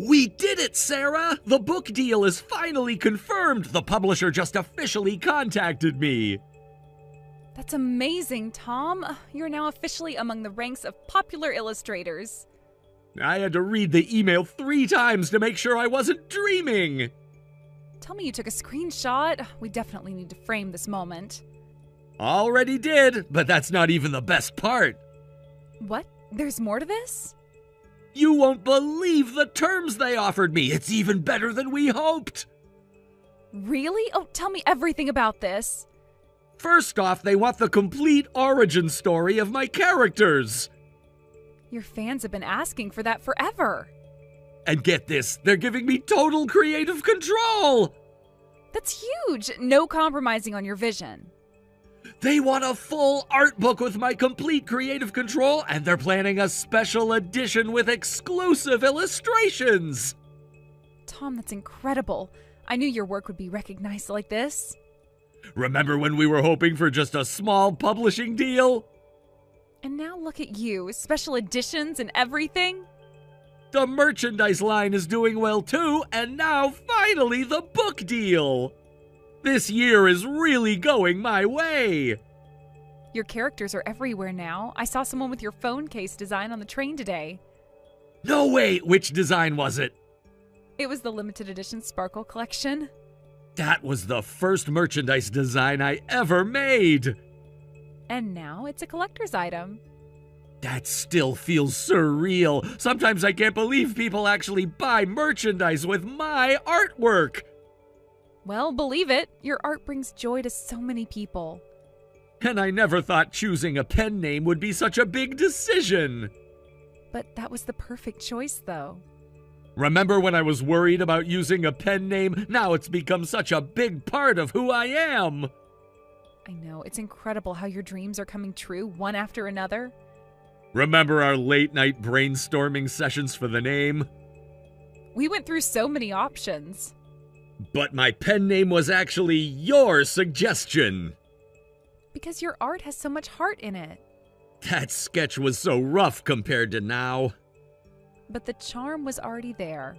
We did it, Sarah! The book deal is finally confirmed! The publisher just officially contacted me! That's amazing, Tom. You're now officially among the ranks of popular illustrators. I had to read the email 3 times to make sure I wasn't dreaming! Tell me you took a screenshot. We definitely need to frame this moment. Already did, but that's not even the best part. What? There's more to this? You won't believe the terms they offered me. It's even better than we hoped. Really? Oh, tell me everything about this. First off, they want the complete origin story of my characters. Your fans have been asking for that forever. And get this, they're giving me total creative control. That's huge. No compromising on your vision. They want a full art book with my complete creative control, and they're planning a special edition with exclusive illustrations. Tom, that's incredible. I knew your work would be recognized like this. Remember when we were hoping for just a small publishing deal? And now look at you, special editions and everything. The merchandise line is doing well too, and now finally the book deal. This year is really going my way. Your characters are everywhere now. I saw someone with your phone case design on the train today. No way! Which design was it? It was the limited edition Sparkle collection. That was the first merchandise design I ever made. And now it's a collector's item. That still feels surreal. Sometimes I can't believe people actually buy merchandise with my artwork. Well, believe it. Your art brings joy to so many people. And I never thought choosing a pen name would be such a big decision. But that was the perfect choice, though. Remember when I was worried about using a pen name? Now it's become such a big part of who I am. I know. It's incredible how your dreams are coming true, one after another. Remember our late-night brainstorming sessions for the name? We went through so many options. But my pen name was actually your suggestion. Because your art has so much heart in it. That sketch was so rough compared to now. But the charm was already there.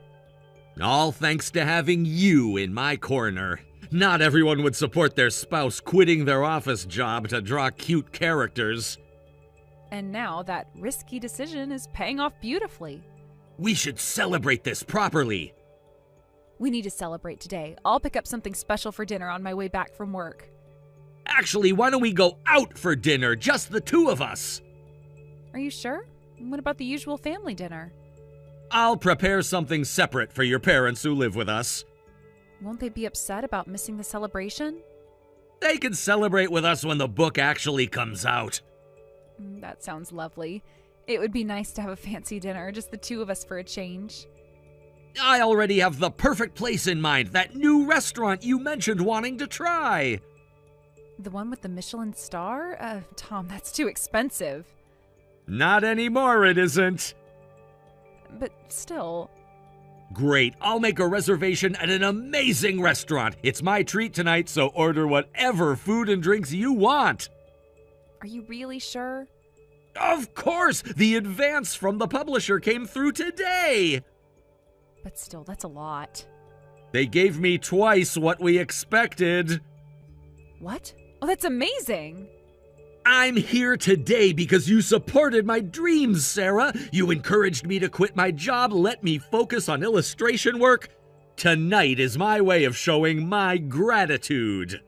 All thanks to having you in my corner. Not everyone would support their spouse quitting their office job to draw cute characters. And now that risky decision is paying off beautifully. We should celebrate this properly. We need to celebrate today. I'll pick up something special for dinner on my way back from work. Actually, why don't we go out for dinner, just the 2 of us? Are you sure? What about the usual family dinner? I'll prepare something separate for your parents who live with us. Won't they be upset about missing the celebration? They can celebrate with us when the book actually comes out. That sounds lovely. It would be nice to have a fancy dinner, just the 2 of us for a change. I already have the perfect place in mind, that new restaurant you mentioned wanting to try. The one with the Michelin star? Tom, that's too expensive. Not anymore, it isn't. But still... Great, I'll make a reservation at an amazing restaurant. It's my treat tonight, so order whatever food and drinks you want. Are you really sure? Of course! The advance from the publisher came through today! But still, that's a lot. They gave me twice what we expected. What? Oh, that's amazing! I'm here today because you supported my dreams, Sarah. You encouraged me to quit my job, let me focus on illustration work. Tonight is my way of showing my gratitude.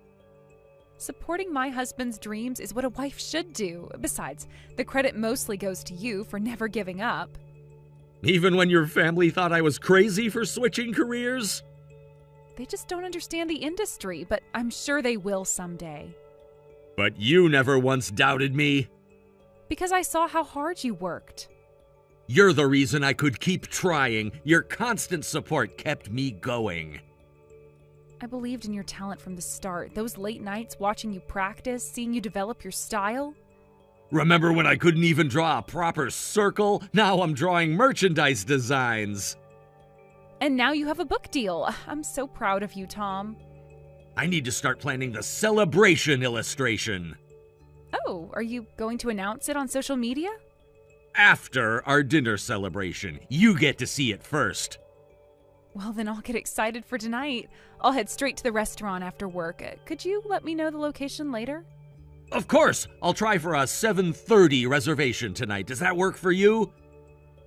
Supporting my husband's dreams is what a wife should do. Besides, the credit mostly goes to you for never giving up. Even when your family thought I was crazy for switching careers? They just don't understand the industry, but I'm sure they will someday. But you never once doubted me. Because I saw how hard you worked. You're the reason I could keep trying. Your constant support kept me going. I believed in your talent from the start. Those late nights watching you practice, seeing you develop your style. Remember when I couldn't even draw a proper circle? Now I'm drawing merchandise designs. And now you have a book deal. I'm so proud of you, Tom. I need to start planning the celebration illustration. Oh, are you going to announce it on social media? After our dinner celebration. You get to see it first. Well, then I'll get excited for tonight. I'll head straight to the restaurant after work. Could you let me know the location later? Of course! I'll try for a 7:30 reservation tonight. Does that work for you?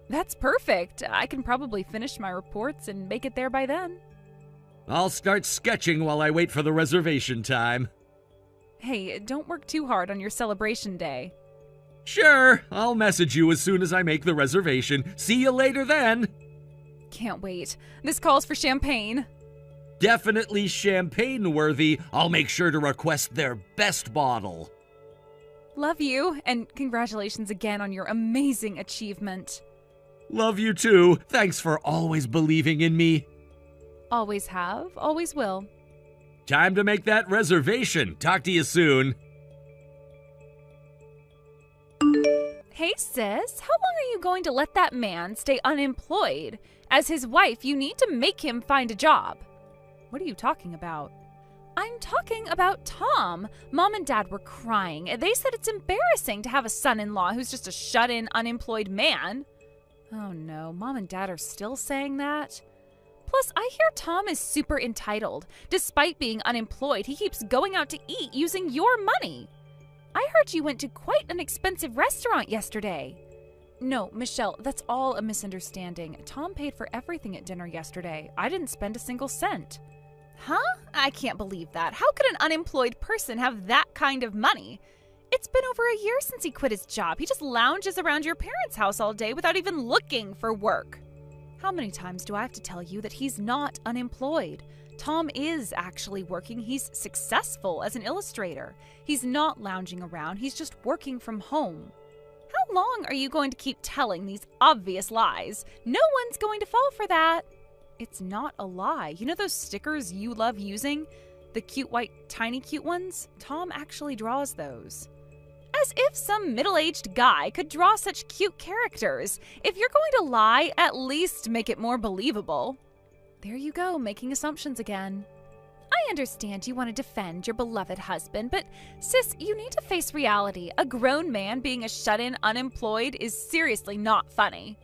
That's perfect. I can probably finish my reports and make it there by then. I'll start sketching while I wait for the reservation time. Hey, don't work too hard on your celebration day. Sure, I'll message you as soon as I make the reservation. See you later then. Can't wait. This calls for champagne. Definitely champagne-worthy. I'll make sure to request their best bottle. Love you, and congratulations again on your amazing achievement. Love you too. Thanks for always believing in me. Always have, always will. Time to make that reservation. Talk to you soon. Hey sis, how long are you going to let that man stay unemployed? As his wife, you need to make him find a job. What are you talking about? I'm talking about Tom. Mom and Dad were crying. They said it's embarrassing to have a son-in-law who's just a shut-in, unemployed man. Oh no, Mom and Dad are still saying that? Plus, I hear Tom is super entitled. Despite being unemployed, he keeps going out to eat using your money. I heard you went to quite an expensive restaurant yesterday. No, Michelle, that's all a misunderstanding. Tom paid for everything at dinner yesterday. I didn't spend a single cent. Huh? I can't believe that. How could an unemployed person have that kind of money? It's been over a year since he quit his job. He just lounges around your parents' house all day without even looking for work. How many times do I have to tell you that he's not unemployed? Tom is actually working. He's successful as an illustrator. He's not lounging around. He's just working from home. How long are you going to keep telling these obvious lies? No one's going to fall for that. It's not a lie. You know those stickers you love using? The cute white, tiny cute ones? Tom actually draws those. As if some middle-aged guy could draw such cute characters. If you're going to lie, at least make it more believable. There you go, making assumptions again. I understand you want to defend your beloved husband, but sis, you need to face reality. A grown man being a shut-in unemployed is seriously not funny.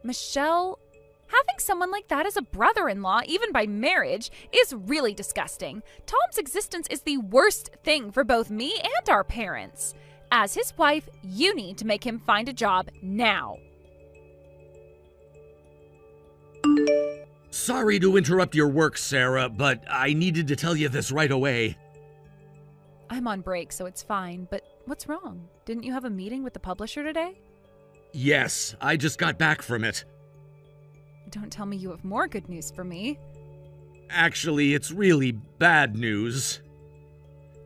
Michelle, having someone like that as a brother-in-law, even by marriage, is really disgusting. Tom's existence is the worst thing for both me and our parents. As his wife, you need to make him find a job now. Sorry to interrupt your work, Sarah, but I needed to tell you this right away. I'm on break, so it's fine, but what's wrong? Didn't you have a meeting with the publisher today? Yes, I just got back from it. Don't tell me you have more good news for me. Actually, it's really bad news.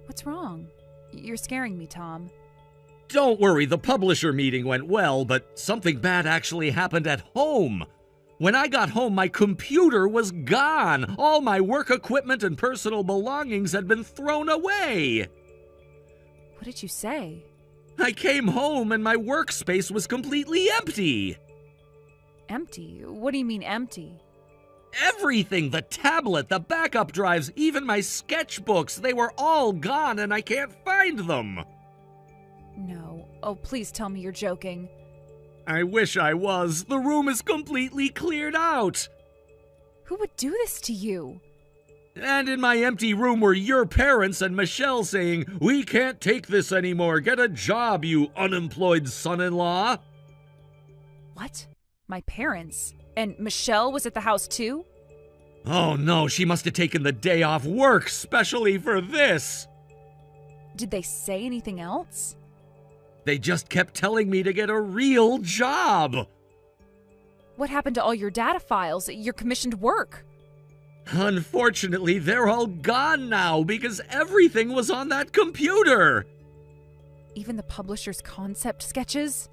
What's wrong? You're scaring me, Tom. Don't worry, the publisher meeting went well, but something bad actually happened at home. When I got home, my computer was gone. All my work equipment and personal belongings had been thrown away. What did you say? I came home and my workspace was completely empty. Empty? What do you mean empty? Everything, the tablet, the backup drives, even my sketchbooks, they were all gone and I can't find them. No. Oh, please tell me you're joking. I wish I was. The room is completely cleared out. Who would do this to you? And in my empty room were your parents and Michelle saying, "We can't take this anymore. Get a job, you unemployed son-in-law." What? My parents? And Michelle was at the house too? Oh no, she must have taken the day off work, specially for this. Did they say anything else? They just kept telling me to get a real job. What happened to all your data files, your commissioned work? Unfortunately, they're all gone now because everything was on that computer. Even the publisher's concept sketches?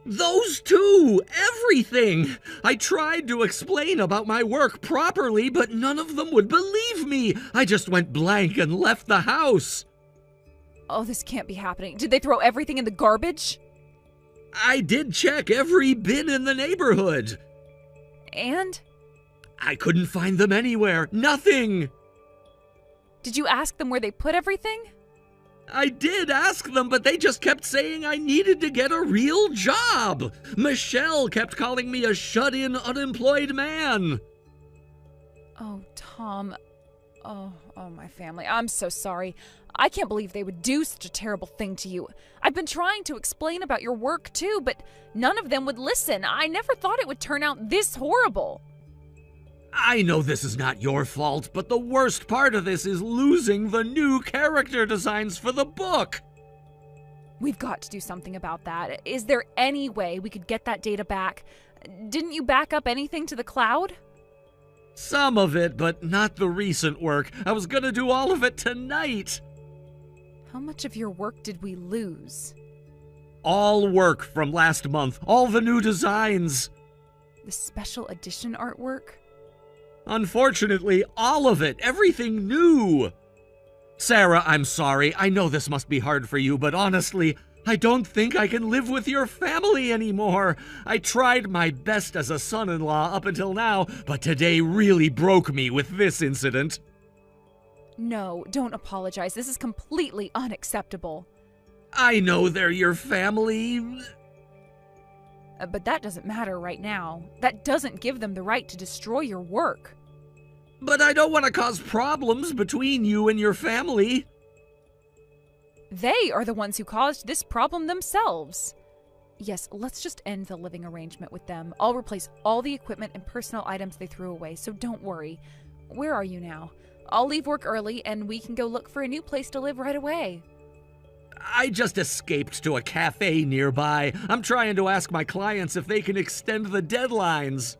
Those too! Everything! I tried to explain about my work properly, but none of them would believe me. I just went blank and left the house. Oh, this can't be happening. Did they throw everything in the garbage? I did check every bin in the neighborhood. And? I couldn't find them anywhere. Nothing. Did you ask them where they put everything? I did ask them, but they just kept saying I needed to get a real job. Michelle kept calling me a shut-in, unemployed man. Oh, Tom. Oh, my family. I'm so sorry. I can't believe they would do such a terrible thing to you. I've been trying to explain about your work too, but none of them would listen. I never thought it would turn out this horrible. I know this is not your fault, but the worst part of this is losing the new character designs for the book. We've got to do something about that. Is there any way we could get that data back? Didn't you back up anything to the cloud? Some of it, but not the recent work. I was gonna do all of it tonight. How much of your work did we lose? All work from last month. All the new designs. The special edition artwork? Unfortunately, all of it. Everything new. Sarah, I'm sorry. I know this must be hard for you, but honestly, I don't think I can live with your family anymore. I tried my best as a son-in-law up until now, but today really broke me with this incident. No, don't apologize. This is completely unacceptable. I know they're your family. But that doesn't matter right now. That doesn't give them the right to destroy your work. But I don't want to cause problems between you and your family. They are the ones who caused this problem themselves. Yes, let's just end the living arrangement with them. I'll replace all the equipment and personal items they threw away, so don't worry. Where are you now? I'll leave work early and we can go look for a new place to live right away. I just escaped to a cafe nearby. I'm trying to ask my clients if they can extend the deadlines.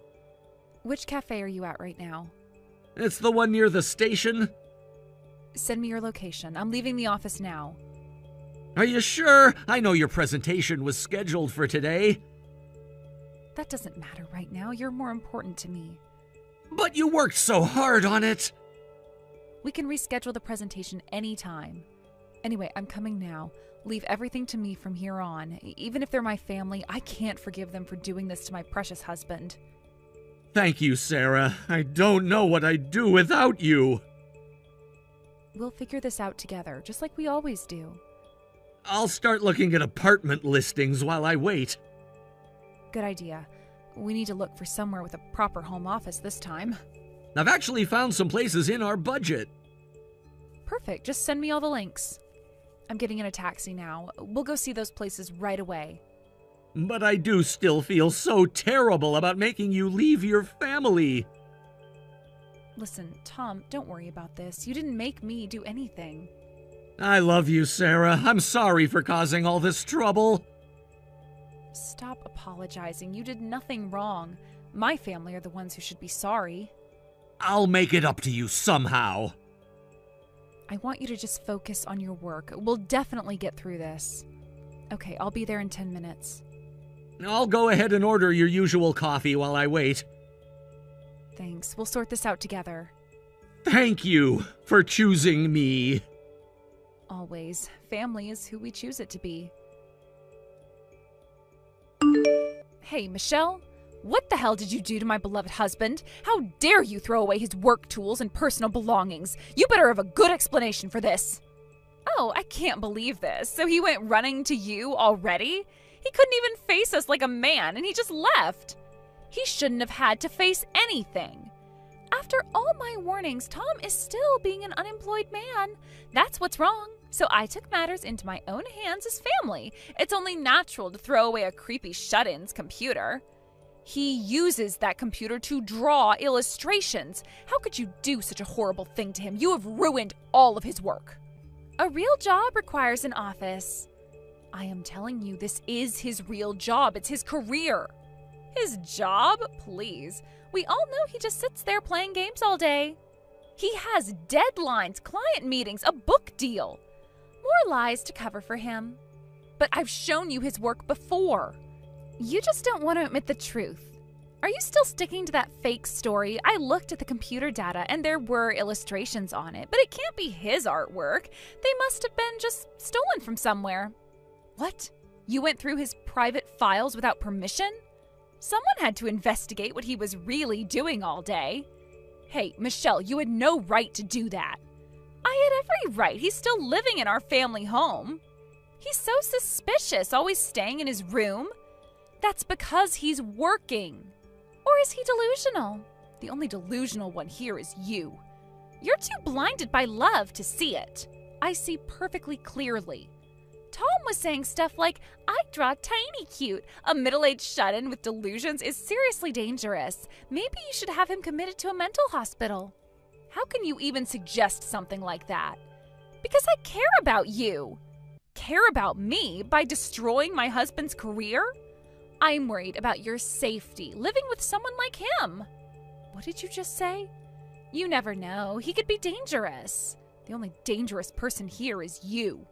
Which cafe are you at right now? It's the one near the station. Send me your location. I'm leaving the office now. Are you sure? I know your presentation was scheduled for today. That doesn't matter right now. You're more important to me. But you worked so hard on it. We can reschedule the presentation anytime. Anyway, I'm coming now. Leave everything to me from here on. Even if they're my family, I can't forgive them for doing this to my precious husband. Thank you, Sarah. I don't know what I'd do without you. We'll figure this out together, just like we always do. I'll start looking at apartment listings while I wait. Good idea. We need to look for somewhere with a proper home office this time. I've actually found some places in our budget. Perfect. Just send me all the links. I'm getting in a taxi now. We'll go see those places right away. But I do still feel so terrible about making you leave your family. Listen, Tom, don't worry about this. You didn't make me do anything. I love you, Sarah. I'm sorry for causing all this trouble. Stop apologizing. You did nothing wrong. My family are the ones who should be sorry. I'll make it up to you somehow. I want you to just focus on your work. We'll definitely get through this. Okay, I'll be there in 10 minutes. I'll go ahead and order your usual coffee while I wait. Thanks. We'll sort this out together. Thank you for choosing me. Always. Family is who we choose it to be. Hey, Michelle. What the hell did you do to my beloved husband? How dare you throw away his work tools and personal belongings? You better have a good explanation for this. Oh, I can't believe this. So he went running to you already? He couldn't even face us like a man, and he just left. He shouldn't have had to face anything. After all my warnings, Tom is still being an unemployed man. That's what's wrong. So I took matters into my own hands as family. It's only natural to throw away a creepy shut-in's computer. He uses that computer to draw illustrations. How could you do such a horrible thing to him? You have ruined all of his work. A real job requires an office. I am telling you, this is his real job. It's his career. His job? Please. We all know he just sits there playing games all day. He has deadlines, client meetings, a book deal. More lies to cover for him. But I've shown you his work before. You just don't want to admit the truth. Are you still sticking to that fake story? I looked at the computer data and there were illustrations on it, but it can't be his artwork. They must have been just stolen from somewhere. What? You went through his private files without permission? Someone had to investigate what he was really doing all day. Hey, Michelle, you had no right to do that. I had every right. He's still living in our family home. He's so suspicious, always staying in his room. That's because he's working. Or is he delusional? The only delusional one here is you. You're too blinded by love to see it. I see perfectly clearly. Tom was saying stuff like, I draw tiny cute. A middle-aged shut-in with delusions is seriously dangerous. Maybe you should have him committed to a mental hospital. How can you even suggest something like that? Because I care about you. Care about me by destroying my husband's career? I'm worried about your safety, living with someone like him. What did you just say? You never know. He could be dangerous. The only dangerous person here is you.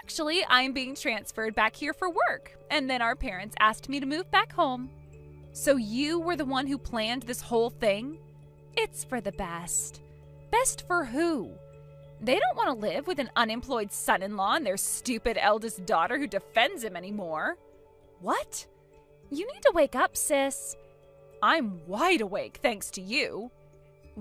Actually, I'm being transferred back here for work, and then our parents asked me to move back home. So you were the one who planned this whole thing? It's for the best. Best for who? They don't want to live with an unemployed son-in-law and their stupid eldest daughter who defends him anymore. What? You need to wake up, sis. I'm wide awake, thanks to you.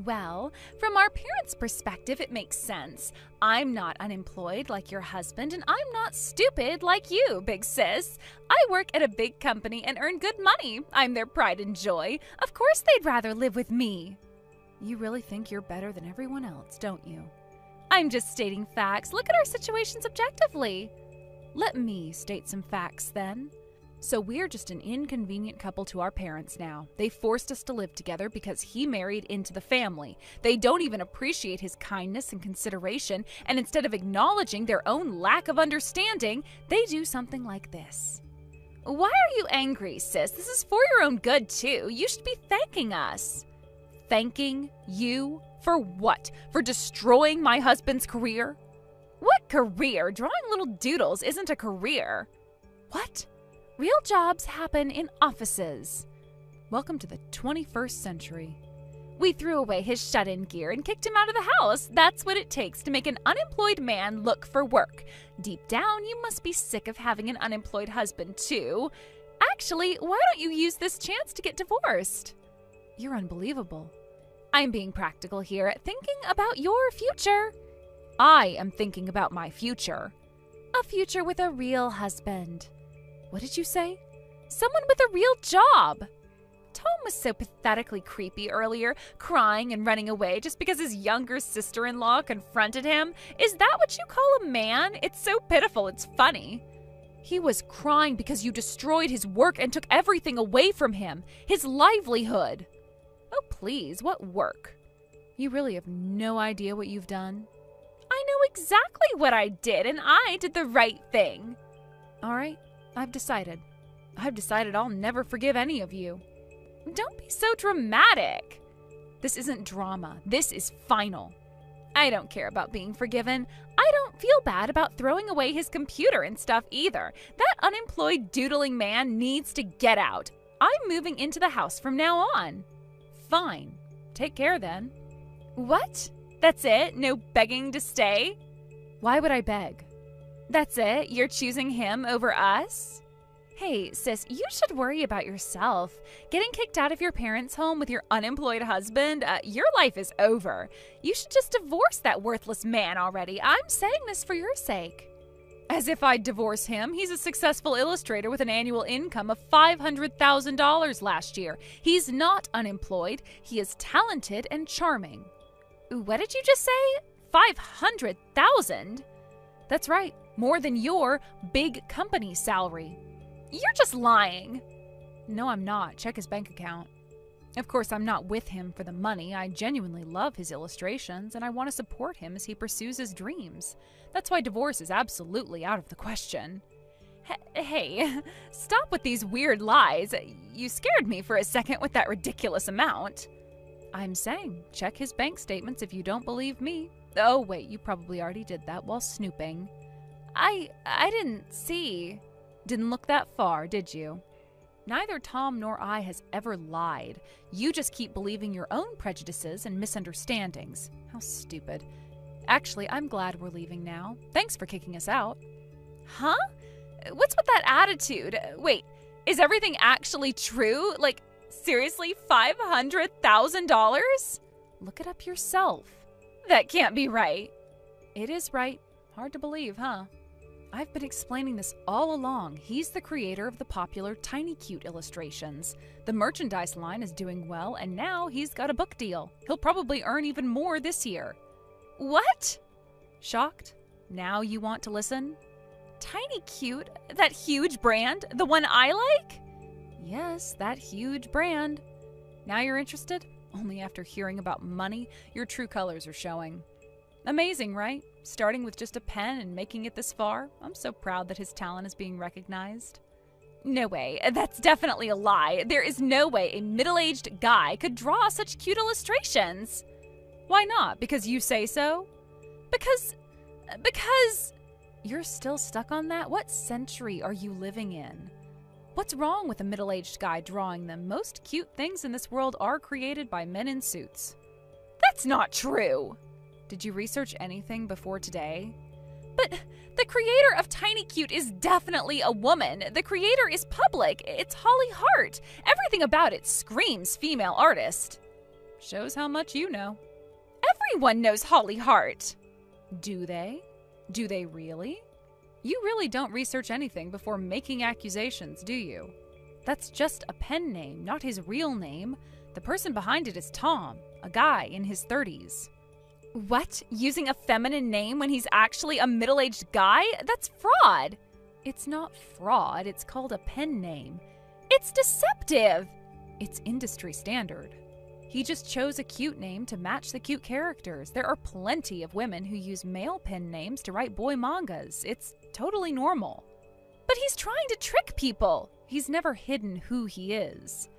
Well, from our parents' perspective, it makes sense. I'm not unemployed like your husband, and I'm not stupid like you, big sis. I work at a big company and earn good money. I'm their pride and joy. Of course they'd rather live with me. You really think you're better than everyone else, don't you? I'm just stating facts. Look at our situations objectively. Let me state some facts then. So we're just an inconvenient couple to our parents now. They forced us to live together because he married into the family. They don't even appreciate his kindness and consideration, and instead of acknowledging their own lack of understanding, they do something like this. Why are you angry, sis? This is for your own good, too. You should be thanking us. Thanking you? For what? For destroying my husband's career? What career? Drawing little doodles isn't a career. What? Real jobs happen in offices. Welcome to the 21st century. We threw away his shut-in gear and kicked him out of the house. That's what it takes to make an unemployed man look for work. Deep down, you must be sick of having an unemployed husband, too. Actually, why don't you use this chance to get divorced? You're unbelievable. I'm being practical here, thinking about your future. I am thinking about my future. A future with a real husband. What did you say? Someone with a real job. Tom was so pathetically creepy earlier, crying and running away just because his younger sister-in-law confronted him. Is that what you call a man? It's so pitiful, it's funny. He was crying because you destroyed his work and took everything away from him, his livelihood. Oh, please, what work? You really have no idea what you've done? I know exactly what I did, and I did the right thing. All right. I've decided I'll never forgive any of you. Don't be so dramatic. This isn't drama. This is final. I don't care about being forgiven. I don't feel bad about throwing away his computer and stuff either. That unemployed doodling man needs to get out. I'm moving into the house from now on. Fine. Take care then. What? That's it? No begging to stay? Why would I beg? That's it? You're choosing him over us? Hey, sis, you should worry about yourself. Getting kicked out of your parents' home with your unemployed husband, your life is over. You should just divorce that worthless man already. I'm saying this for your sake. As if I'd divorce him. He's a successful illustrator with an annual income of $500,000 last year. He's not unemployed. He is talented and charming. What did you just say? 500,000? That's right. More than your big company salary. You're just lying. No, I'm not. Check his bank account. Of course, I'm not with him for the money. I genuinely love his illustrations, and I want to support him as he pursues his dreams. That's why divorce is absolutely out of the question. Hey, stop with these weird lies. You scared me for a second with that ridiculous amount. I'm saying, check his bank statements if you don't believe me. Oh, wait, you probably already did that while snooping. I didn't see. Didn't look that far, did you? Neither Tom nor I has ever lied. You just keep believing your own prejudices and misunderstandings. How stupid. Actually, I'm glad we're leaving now. Thanks for kicking us out. Huh? What's with that attitude? Wait, is everything actually true? Like, seriously, $500,000? Look it up yourself. That can't be right. It is right. Hard to believe, huh? I've been explaining this all along. He's the creator of the popular Tiny Cute illustrations. The merchandise line is doing well, and now he's got a book deal. He'll probably earn even more this year. What? Shocked? Now you want to listen? Tiny Cute? That huge brand? The one I like? Yes, that huge brand. Now you're interested? Only after hearing about money, your true colors are showing. Amazing, right? Starting with just a pen and making it this far. I'm so proud that his talent is being recognized. No way. That's definitely a lie. There is no way a middle-aged guy could draw such cute illustrations. Why not? Because you say so? Because... You're still stuck on that? What century are you living in? What's wrong with a middle-aged guy drawing them? Most cute things in this world are created by men in suits. That's not true! Did you research anything before today? But the creator of Tiny Cute is definitely a woman. The creator is public. It's Holly Hart. Everything about it screams female artist. Shows how much you know. Everyone knows Holly Hart. Do they? Do they really? You really don't research anything before making accusations, do you? That's just a pen name, not his real name. The person behind it is Tom, a guy in his 30s. What? Using a feminine name when he's actually a middle-aged guy? That's fraud. It's not fraud, it's called a pen name. It's deceptive. It's industry standard. He just chose a cute name to match the cute characters. There are plenty of women who use male pen names to write boy mangas. It's totally normal. But he's trying to trick people. He's never hidden who he is.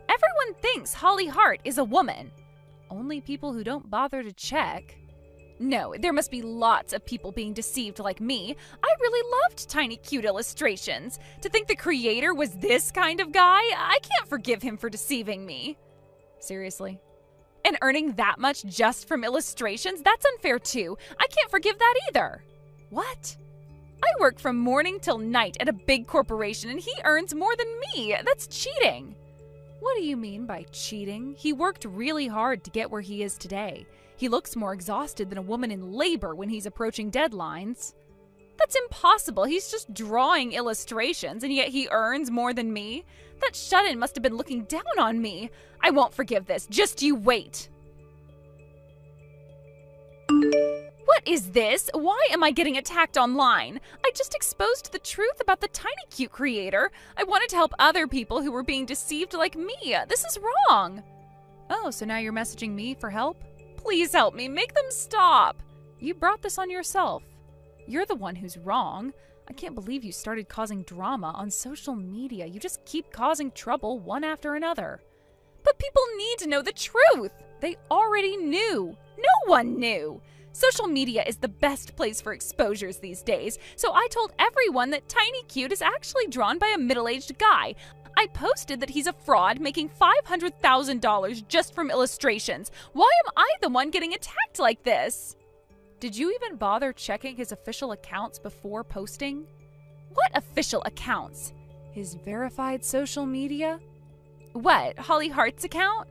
Everyone thinks Holly Hart is a woman. Only people who don't bother to check. No, there must be lots of people being deceived like me. I really loved Tiny Cute illustrations. To think the creator was this kind of guy, I can't forgive him for deceiving me. Seriously? And earning that much just from illustrations? That's unfair too. I can't forgive that either. What? I work from morning till night at a big corporation and he earns more than me. That's cheating. What do you mean by cheating? He worked really hard to get where he is today. He looks more exhausted than a woman in labor when he's approaching deadlines. That's impossible. He's just drawing illustrations, and yet he earns more than me. That shut-in must have been looking down on me. I won't forgive this. Just you wait. What is this? Why am I getting attacked online? I just exposed the truth about the Tiny Cute creator. I wanted to help other people who were being deceived like me. This is wrong. Oh, so now you're messaging me for help? Please help me. Make them stop. You brought this on yourself. You're the one who's wrong. I can't believe you started causing drama on social media. You just keep causing trouble one after another. But people need to know the truth. They already knew. No one knew. Social media is the best place for exposures these days, so I told everyone that Tiny Cute is actually drawn by a middle-aged guy. I posted that he's a fraud making $500,000 just from illustrations. Why am I the one getting attacked like this? Did you even bother checking his official accounts before posting? What official accounts? His verified social media? What, Holly Hart's account?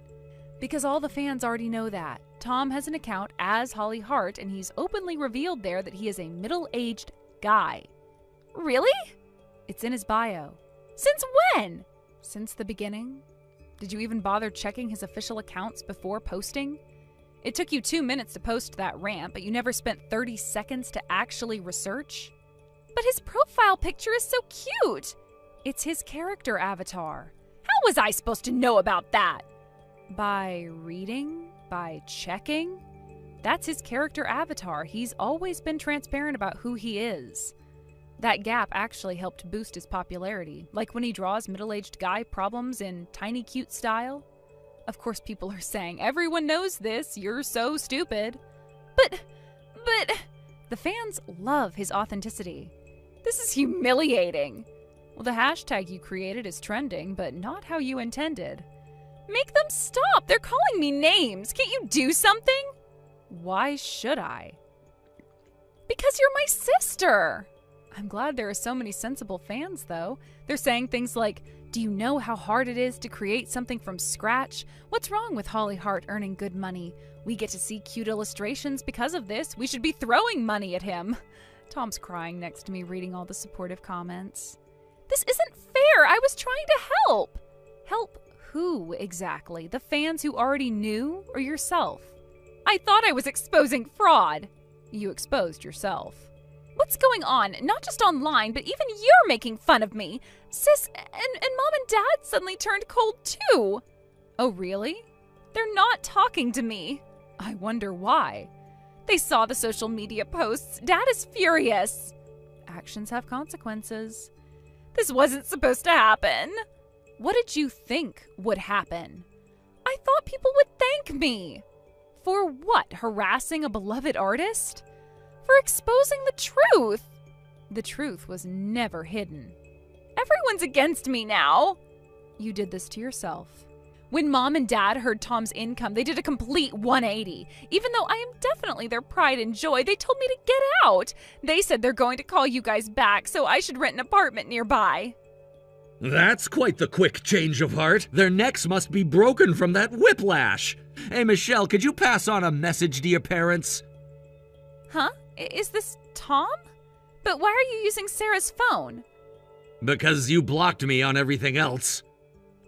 Because all the fans already know that. Tom has an account as Holly Hart, and he's openly revealed there that he is a middle-aged guy. Really? It's in his bio. Since when? Since the beginning. Did you even bother checking his official accounts before posting? It took you 2 minutes to post that rant, but you never spent 30 seconds to actually research? But his profile picture is so cute! It's his character avatar. How was I supposed to know about that? By reading? By checking? That's his character avatar. He's always been transparent about who he is. That gap actually helped boost his popularity, like when he draws middle-aged guy problems in Tiny Cute style. Of course, people are saying, everyone knows this, you're so stupid. But, the fans love his authenticity. This is humiliating. Well, the hashtag you created is trending, but not how you intended. Make them stop! They're calling me names! Can't you do something? Why should I? Because you're my sister! I'm glad there are so many sensible fans, though. They're saying things like, do you know how hard it is to create something from scratch? What's wrong with Holly Hart earning good money? We get to see cute illustrations because of this. We should be throwing money at him. Tom's crying next to me, reading all the supportive comments. This isn't fair. I was trying to help. Help who exactly? The fans who already knew, or yourself? I thought I was exposing fraud. You exposed yourself. What's going on? Not just online, but even you're making fun of me. Sis and Mom and Dad suddenly turned cold too. Oh, really? They're not talking to me. I wonder why. They saw the social media posts. Dad is furious. Actions have consequences. This wasn't supposed to happen. What did you think would happen? I thought people would thank me. For what? Harassing a beloved artist? For exposing the truth. The truth was never hidden. Everyone's against me now. You did this to yourself. When Mom and Dad heard Tom's income, they did a complete 180. Even though I am definitely their pride and joy, they told me to get out. They said they're going to call you guys back, so I should rent an apartment nearby. That's quite the quick change of heart. Their necks must be broken from that whiplash. Hey, Michelle, could you pass on a message to your parents? Huh? Is this Tom? But why are you using Sarah's phone? Because you blocked me on everything else.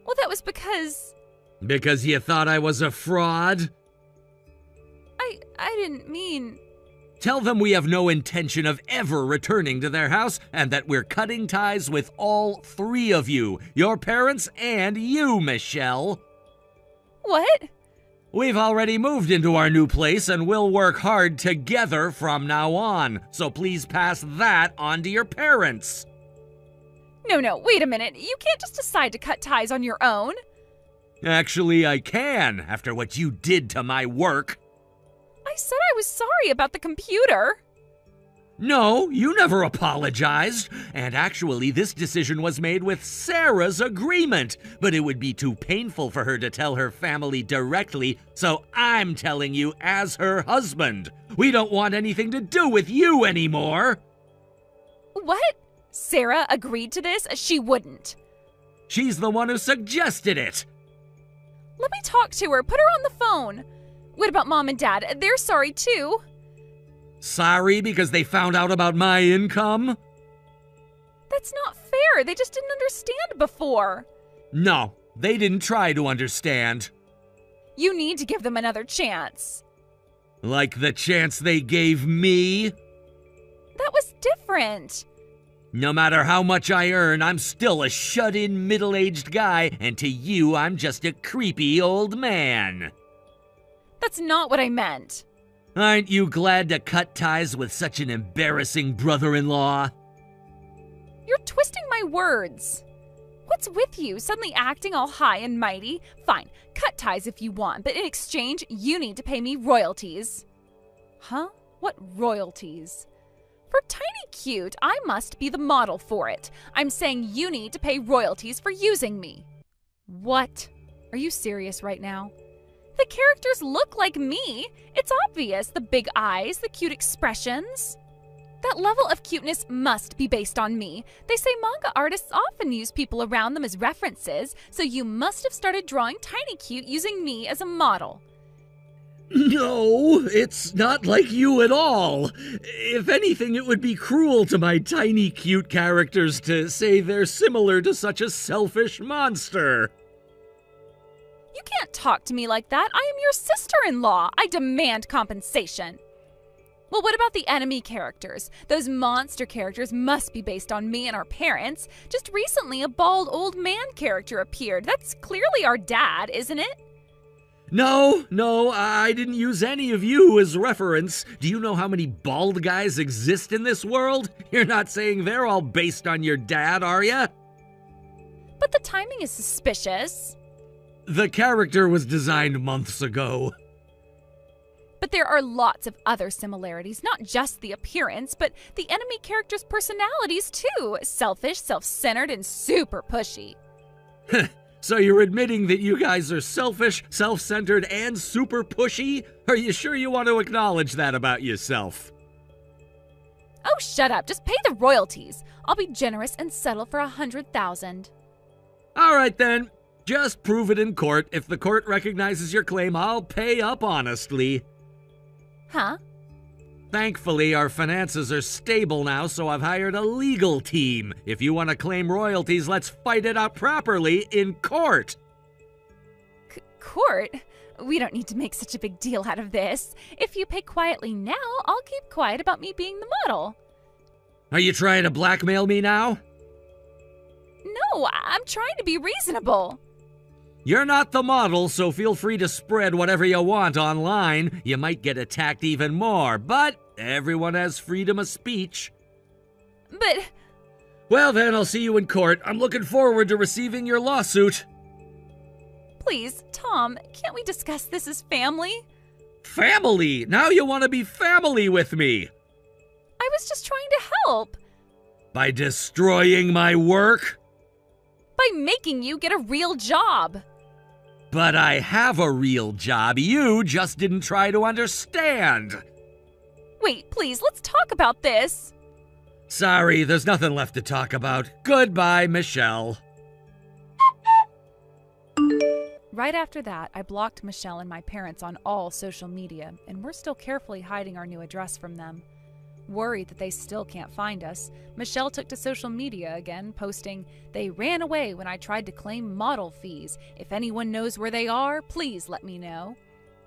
Well, that was because... Because you thought I was a fraud? I didn't mean... Tell them we have no intention of ever returning to their house and that we're cutting ties with all three of you, your parents and you, Michelle. What? We've already moved into our new place and we'll work hard together from now on, so please pass that on to your parents. No, wait a minute. You can't just decide to cut ties on your own. Actually, I can, after what you did to my work. I said I was sorry about the computer. No, you never apologized. And actually, this decision was made with Sarah's agreement. But it would be too painful for her to tell her family directly, so I'm telling you as her husband. We don't want anything to do with you anymore. What? Sarah agreed to this? She wouldn't. She's the one who suggested it. Let me talk to her. Put her on the phone. What about Mom and Dad? They're sorry too. Sorry because they found out about my income? That's not fair. They just didn't understand before. No, they didn't try to understand. You need to give them another chance. Like the chance they gave me? That was different. No matter how much I earn, I'm still a shut-in middle-aged guy, and to you, I'm just a creepy old man. That's not what I meant. Aren't you glad to cut ties with such an embarrassing brother-in-law? You're twisting my words. What's with you, suddenly acting all high and mighty? Fine, cut ties if you want, but in exchange, you need to pay me royalties. Huh? What royalties? For Tiny Cute, I must be the model for it. I'm saying you need to pay royalties for using me. What? Are you serious right now? The characters look like me. It's obvious. The big eyes, the cute expressions. That level of cuteness must be based on me. They say manga artists often use people around them as references, so you must have started drawing Tiny Cute using me as a model. No, it's not like you at all. If anything, it would be cruel to my Tiny Cute characters to say they're similar to such a selfish monster. You can't talk to me like that. I am your sister-in-law. I demand compensation. Well, what about the enemy characters? Those monster characters must be based on me and our parents. Just recently, a bald old man character appeared. That's clearly our dad, isn't it? No, I didn't use any of you as reference. Do you know how many bald guys exist in this world? You're not saying they're all based on your dad, are ya? But the timing is suspicious. The character was designed months ago. But there are lots of other similarities, not just the appearance, but the enemy characters' personalities too. Selfish, self-centered, and super pushy. So you're admitting that you guys are selfish, self-centered, and super pushy? Are you sure you want to acknowledge that about yourself? Oh, shut up. Just pay the royalties. I'll be generous and settle for $100,000. All right, then. Just prove it in court. If the court recognizes your claim, I'll pay up honestly. Huh? Thankfully, our finances are stable now, so I've hired a legal team. If you want to claim royalties, let's fight it out properly in court. Court? We don't need to make such a big deal out of this. If you pay quietly now, I'll keep quiet about me being the model. Are you trying to blackmail me now? No, I'm trying to be reasonable. You're not the model, so feel free to spread whatever you want online. You might get attacked even more, but everyone has freedom of speech. But... Well then, I'll see you in court. I'm looking forward to receiving your lawsuit. Please, Tom, can't we discuss this as family? Family? Now you want to be family with me? I was just trying to help. By destroying my work? By making you get a real job. But I have a real job. You just didn't try to understand. Wait, please, let's talk about this. Sorry, there's nothing left to talk about. Goodbye, Michelle. Right after that, I blocked Michelle and my parents on all social media, and we're still carefully hiding our new address from them. Worried that they still can't find us, Michelle took to social media again, posting, "They ran away when I tried to claim model fees. If anyone knows where they are, please let me know."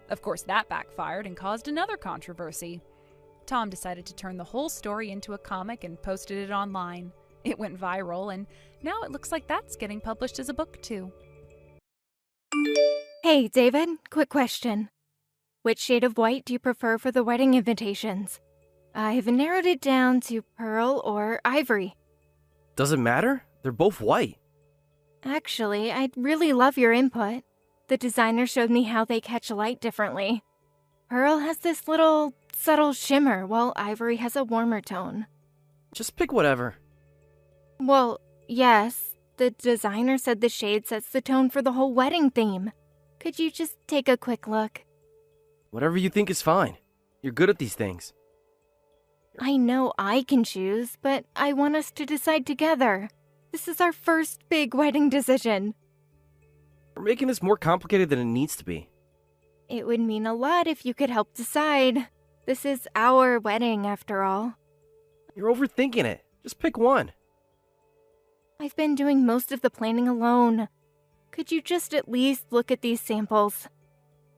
Of course, that backfired and caused another controversy. Tom decided to turn the whole story into a comic and posted it online. It went viral, and now it looks like that's getting published as a book too. Hey, David, quick question. Which shade of white do you prefer for the wedding invitations? I've narrowed it down to pearl or ivory. Doesn't matter. They're both white. Actually, I'd really love your input. The designer showed me how they catch light differently. Pearl has this little subtle shimmer, while ivory has a warmer tone. Just pick whatever. Well, yes, the designer said the shade sets the tone for the whole wedding theme. Could you just take a quick look? Whatever you think is fine. You're good at these things. I know I can choose, but I want us to decide together. This is our first big wedding decision. We're making this more complicated than it needs to be. It would mean a lot if you could help decide. This is our wedding, after all. You're overthinking it. Just pick one. I've been doing most of the planning alone. Could you just at least look at these samples?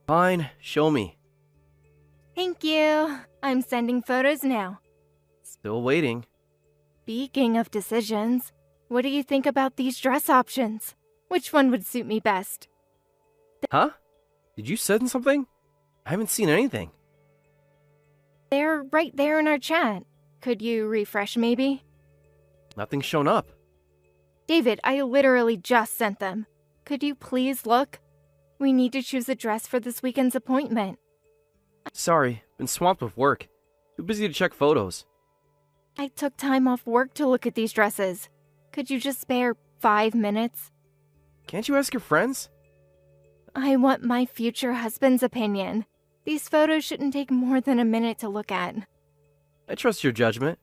Fine, show me. Thank you. I'm sending photos now. Still waiting. Speaking of decisions, what do you think about these dress options? Which one would suit me best? Huh? Did you send something? I haven't seen anything. They're right there in our chat. Could you refresh maybe? Nothing's shown up. David, I literally just sent them. Could you please look? We need to choose a dress for this weekend's appointment. Sorry, been swamped with work. Too busy to check photos. I took time off work to look at these dresses. Could you just spare 5 minutes? Can't you ask your friends? I want my future husband's opinion. These photos shouldn't take more than a minute to look at. I trust your judgment.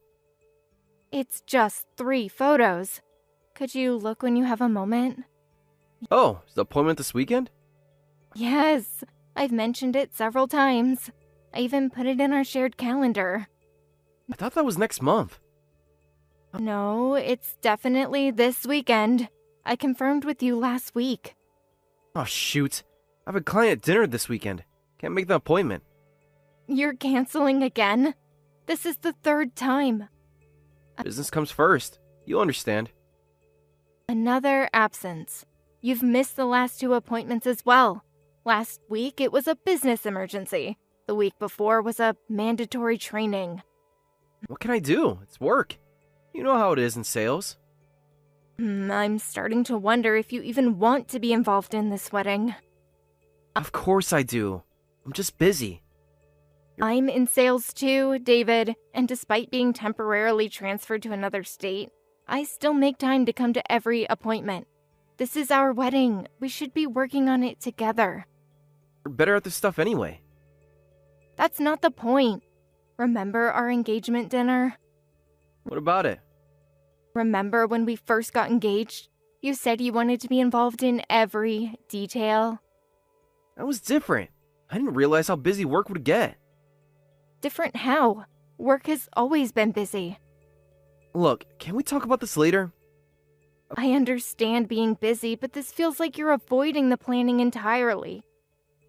It's just 3 photos. Could you look when you have a moment? Oh, is the appointment this weekend? Yes, I've mentioned it several times. I even put it in our shared calendar. I thought that was next month. No, it's definitely this weekend. I confirmed with you last week. Oh, shoot. I have a client at dinner this weekend. Can't make the appointment. You're canceling again? This is the 3rd time. Business comes first. You'll understand. Another absence. You've missed the last 2 appointments as well. Last week, it was a business emergency. The week before was a mandatory training. What can I do? It's work. You know how it is in sales. I'm starting to wonder if you even want to be involved in this wedding. Of course I do. I'm just busy. I'm in sales too, David, and despite being temporarily transferred to another state, I still make time to come to every appointment. This is our wedding. We should be working on it together. You're better at this stuff anyway. That's not the point. Remember our engagement dinner? What about it? Remember when we first got engaged? You said you wanted to be involved in every detail. That was different. I didn't realize how busy work would get. Different how? Work has always been busy. Look, can we talk about this later? I understand being busy, but this feels like you're avoiding the planning entirely.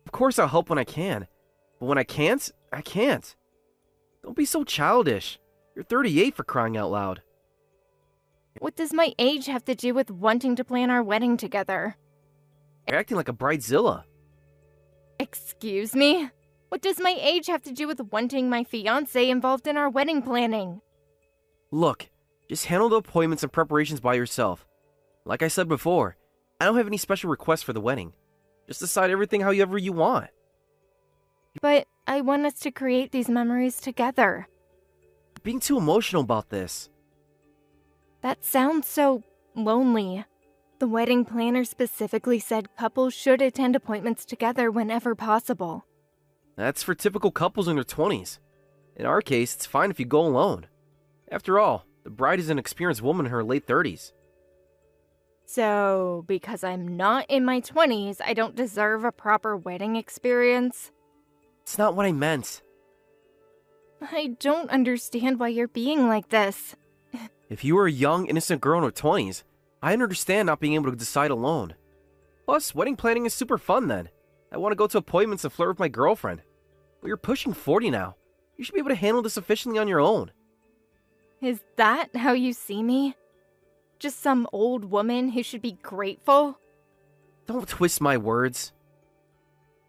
Of course I'll help when I can. But when I can't, I can't. Don't be so childish. You're 38 for crying out loud. What does my age have to do with wanting to plan our wedding together? You're acting like a bridezilla. Excuse me? What does my age have to do with wanting my fiancé involved in our wedding planning? Look, just handle the appointments and preparations by yourself. Like I said before, I don't have any special requests for the wedding. Just decide everything however you want. But I want us to create these memories together. You're being too emotional about this. That sounds so lonely. The wedding planner specifically said couples should attend appointments together whenever possible. That's for typical couples in their 20s. In our case, it's fine if you go alone. After all, the bride is an experienced woman in her late 30s. So, because I'm not in my 20s, I don't deserve a proper wedding experience? It's not what I meant. I don't understand why you're being like this. If you were a young, innocent girl in her 20s, I understand not being able to decide alone. Plus, wedding planning is super fun then. I want to go to appointments and flirt with my girlfriend. But you're pushing 40 now. You should be able to handle this efficiently on your own. Is that how you see me? Just some old woman who should be grateful? Don't twist my words.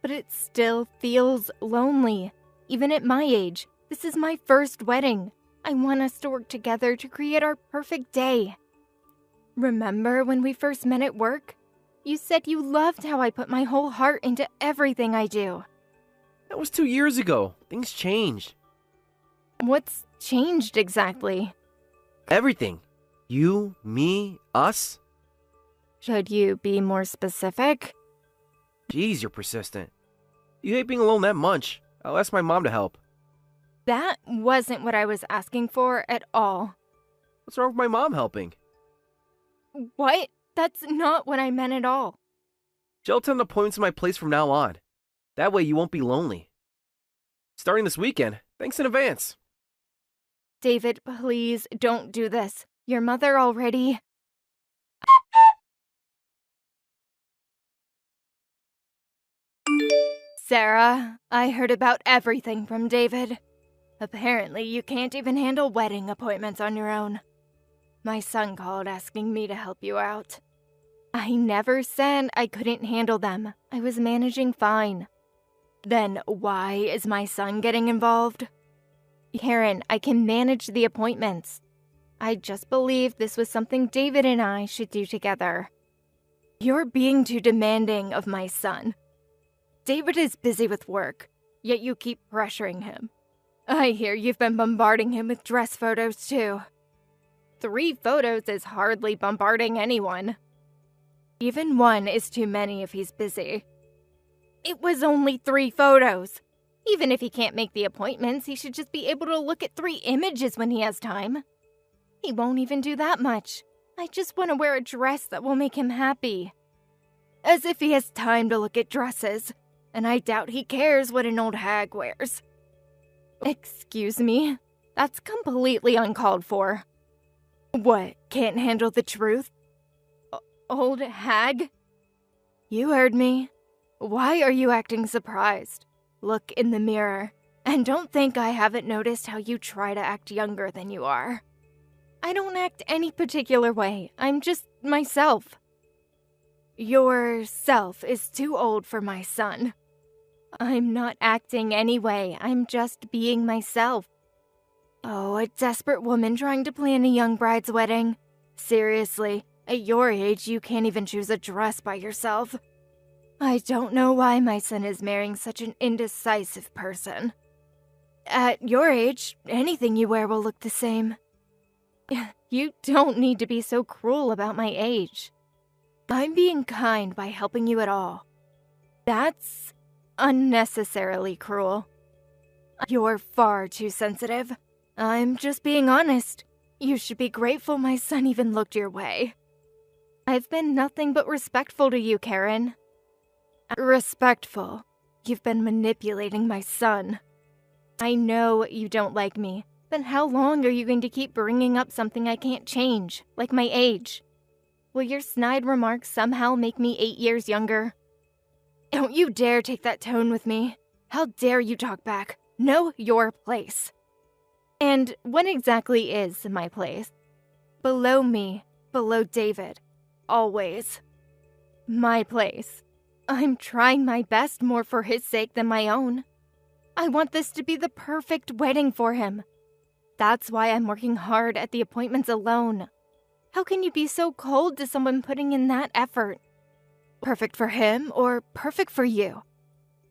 But it still feels lonely. Even at my age, this is my first wedding. I want us to work together to create our perfect day. Remember when we first met at work? You said you loved how I put my whole heart into everything I do. That was 2 years ago. Things changed. What's changed exactly? Everything. You, me, us. Should you be more specific? Jeez, you're persistent. You hate being alone that much. I'll ask my mom to help. That wasn't what I was asking for at all. What's wrong with my mom helping? What? That's not what I meant at all. She'll attend appointments in my place from now on. That way you won't be lonely. Starting this weekend, thanks in advance. David, please don't do this. Your mother already... Sarah, I heard about everything from David. Apparently, you can't even handle wedding appointments on your own. My son called asking me to help you out. I never said I couldn't handle them. I was managing fine. Then why is my son getting involved? Karen, I can manage the appointments. I just believed this was something David and I should do together. You're being too demanding of my son. David is busy with work, yet you keep pressuring him. I hear you've been bombarding him with dress photos too. 3 photos is hardly bombarding anyone. Even 1 is too many if he's busy. It was only 3 photos. Even if he can't make the appointments, he should just be able to look at 3 images when he has time. He won't even do that much. I just want to wear a dress that will make him happy. As if he has time to look at dresses, and I doubt he cares what an old hag wears. Excuse me? That's completely uncalled for. What, can't handle the truth? Old hag? You heard me. Why are you acting surprised? Look in the mirror, and don't think I haven't noticed how you try to act younger than you are. I don't act any particular way, I'm just myself. Your self is too old for my son. I'm not acting anyway, I'm just being myself. Oh, a desperate woman trying to plan a young bride's wedding. Seriously, at your age, you can't even choose a dress by yourself. I don't know why my son is marrying such an indecisive person. At your age, anything you wear will look the same. You don't need to be so cruel about my age. I'm being kind by helping you at all. That's unnecessarily cruel. You're far too sensitive. I'm just being honest. You should be grateful my son even looked your way. I've been nothing but respectful to you, Karen. Respectful? You've been manipulating my son. I know you don't like me, but how long are you going to keep bringing up something I can't change, like my age? Will your snide remarks somehow make me 8 years younger? Don't you dare take that tone with me. How dare you talk back? Know your place. And what exactly is my place? Below me, below David. Always. My place. I'm trying my best more for his sake than my own. I want this to be the perfect wedding for him. That's why I'm working hard at the appointments alone. How can you be so cold to someone putting in that effort? Perfect for him or perfect for you?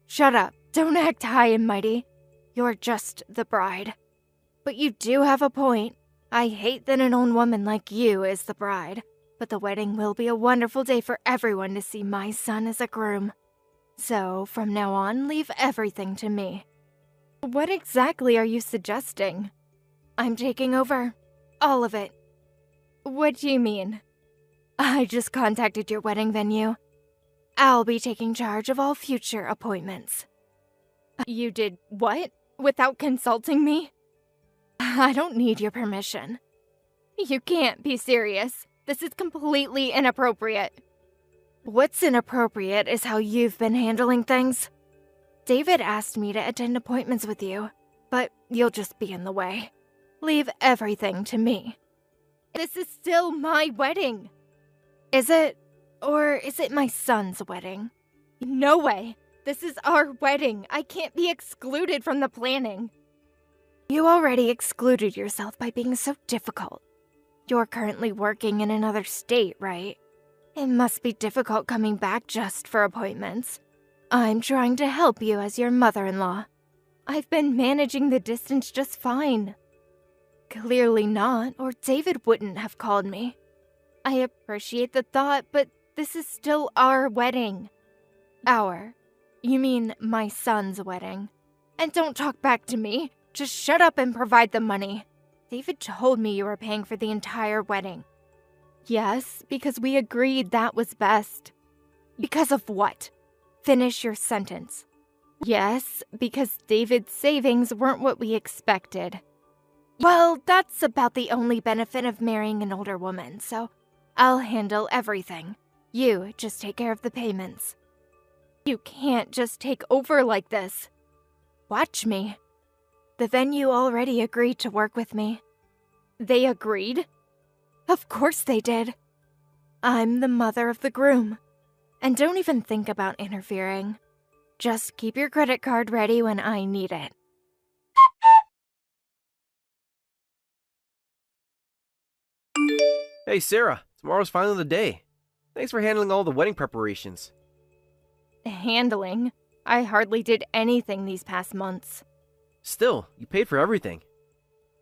Shut up. Don't act high and mighty. You're just the bride. But you do have a point. I hate that an old woman like you is the bride. But the wedding will be a wonderful day for everyone to see my son as a groom. So, from now on, leave everything to me. What exactly are you suggesting? I'm taking over. All of it. What do you mean? I just contacted your wedding venue. I'll be taking charge of all future appointments. You did what? Without consulting me? I don't need your permission. You can't be serious. This is completely inappropriate. What's inappropriate is how you've been handling things. David asked me to attend appointments with you, but you'll just be in the way. Leave everything to me. This is still my wedding. Is it? Or is it my son's wedding? No way. This is our wedding. I can't be excluded from the planning. You already excluded yourself by being so difficult. You're currently working in another state, right? It must be difficult coming back just for appointments. I'm trying to help you as your mother-in-law. I've been managing the distance just fine. Clearly not, or David wouldn't have called me. I appreciate the thought, but this is still our wedding. Our? You mean my son's wedding. And don't talk back to me. Just shut up and provide the money. David told me you were paying for the entire wedding. Yes, because we agreed that was best. Because of what? Finish your sentence. Yes, because David's savings weren't what we expected. Well, that's about the only benefit of marrying an older woman, so I'll handle everything. You just take care of the payments. You can't just take over like this. Watch me. The venue already agreed to work with me. They agreed? Of course they did. I'm the mother of the groom. And don't even think about interfering. Just keep your credit card ready when I need it. Hey, Sarah. Tomorrow's finally the day. Thanks for handling all the wedding preparations. Handling? I hardly did anything these past months. Still, you paid for everything.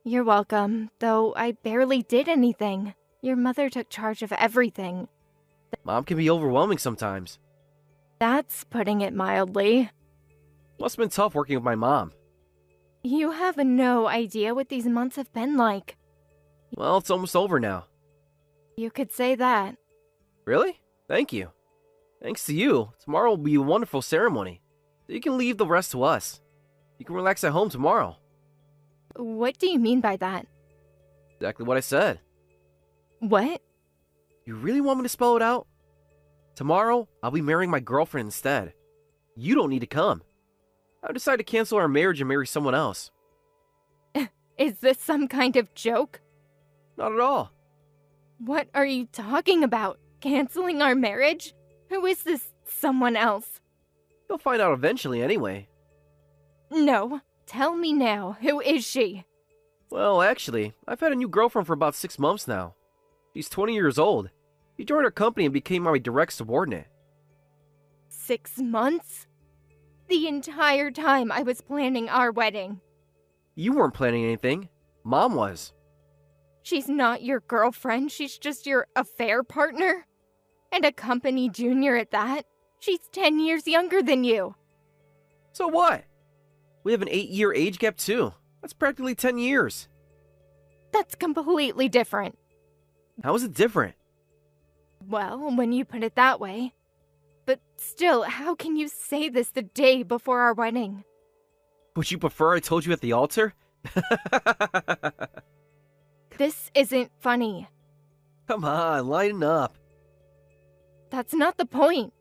You're welcome, though I barely did anything. Your mother took charge of everything. Mom can be overwhelming sometimes. That's putting it mildly. Must have been tough working with my mom. You have no idea what these months have been like. Well, it's almost over now. You could say that. Really? Thank you. Thanks to you, tomorrow will be a wonderful ceremony. You can leave the rest to us. You can relax at home tomorrow. What do you mean by that? Exactly what I said. What? You really want me to spell it out? Tomorrow, I'll be marrying my girlfriend instead. You don't need to come. I decided to cancel our marriage and marry someone else. Is this some kind of joke? Not at all. What are you talking about? Canceling our marriage? Who is this someone else? You'll find out eventually anyway. No. Tell me now. Who is she? Well, actually, I've had a new girlfriend for about 6 months now. She's 20 years old. She joined our company and became my direct subordinate. 6 months? The entire time I was planning our wedding. You weren't planning anything. Mom was. She's not your girlfriend, she's just your affair partner? And a company junior at that? She's 10 years younger than you. So what? We have an 8-year age gap too. That's practically 10 years. That's completely different. How is it different? Well, when you put it that way. But still, how can you say this the day before our wedding? Would you prefer I told you at the altar? This isn't funny. Come on, lighten up. That's not the point.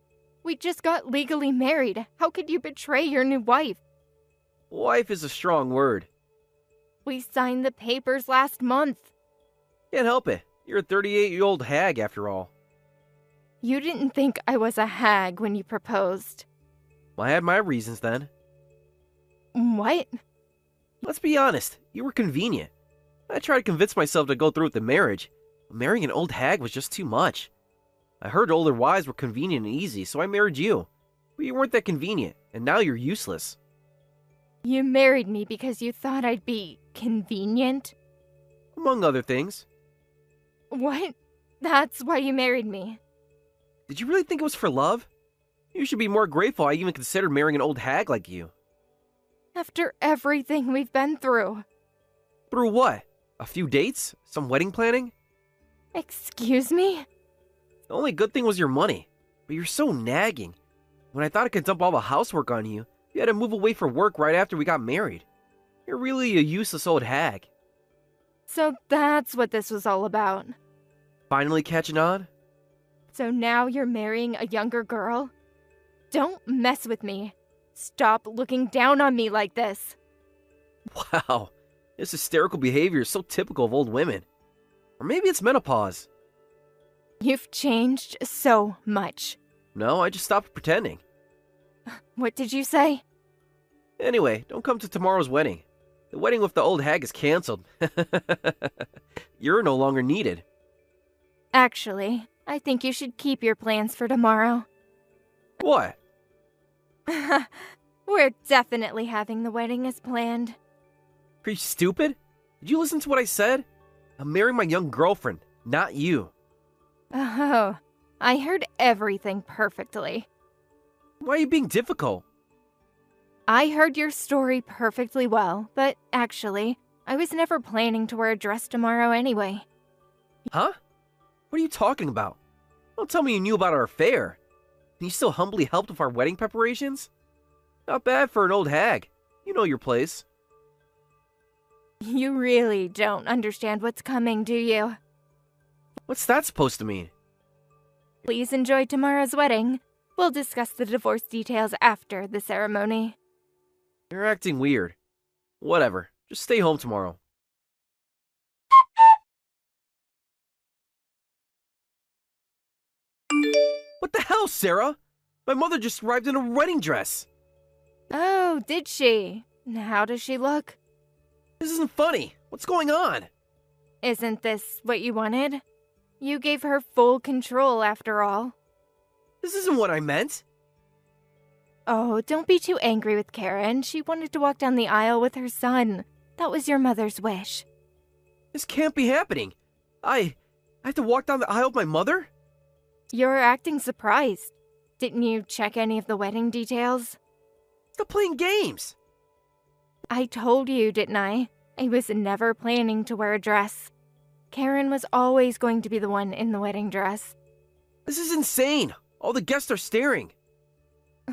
We just got legally married. How could you betray your new wife? Wife is a strong word. We signed the papers last month. Can't help it. You're a 38-year-old hag after all. You didn't think I was a hag when you proposed. I had my reasons then. What? Let's be honest, you were convenient. I tried to convince myself to go through with the marriage, but marrying an old hag was just too much. I heard older wives were convenient and easy, so I married you. But you weren't that convenient, and now you're useless. You married me because you thought I'd be convenient? Among other things. What? That's why you married me. Did you really think it was for love? You should be more grateful I even considered marrying an old hag like you. After everything we've been through. Through what? A few dates? Some wedding planning? Excuse me? The only good thing was your money. But you're so nagging. When I thought I could dump all the housework on you, you had to move away for work right after we got married. You're really a useless old hag. So that's what this was all about. Finally catching on? So now you're marrying a younger girl? Don't mess with me. Stop looking down on me like this. Wow, this hysterical behavior is so typical of old women. Or maybe it's menopause. You've changed so much. No, I just stopped pretending. What did you say? Anyway, don't come to tomorrow's wedding. The wedding with the old hag is canceled. You're no longer needed. Actually, I think you should keep your plans for tomorrow. What? We're definitely having the wedding as planned. Are you stupid? Did you listen to what I said? I'm marrying my young girlfriend, not you. Oh, I heard everything perfectly. Why are you being difficult? I heard your story perfectly well, but actually, I was never planning to wear a dress tomorrow anyway. Huh? What are you talking about? Don't tell me you knew about our affair. And you still humbly helped with our wedding preparations? Not bad for an old hag. You know your place. You really don't understand what's coming, do you? What's that supposed to mean? Please enjoy tomorrow's wedding. We'll discuss the divorce details after the ceremony. You're acting weird. Whatever. Just stay home tomorrow. What the hell, Sarah? My mother just arrived in a wedding dress. Oh, did she? How does she look? This isn't funny. What's going on? Isn't this what you wanted? You gave her full control after all. This isn't what I meant. Oh, don't be too angry with Karen. She wanted to walk down the aisle with her son. That was your mother's wish. This can't be happening. I have to walk down the aisle with my mother? You're acting surprised. Didn't you check any of the wedding details? Stop playing games. I told you, didn't I? I was never planning to wear a dress. Karen was always going to be the one in the wedding dress. This is insane. All the guests are staring.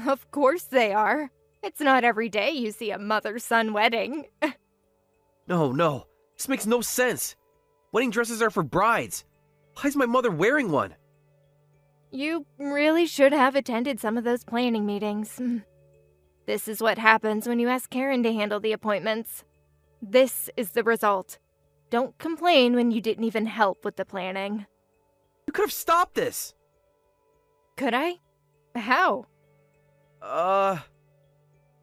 Of course they are. It's not every day you see a mother-son wedding. No. This makes no sense. Wedding dresses are for brides. Why is my mother wearing one? You really should have attended some of those planning meetings. This is what happens when you ask Karen to handle the appointments. This is the result. Don't complain when you didn't even help with the planning. You could have stopped this. Could I? How?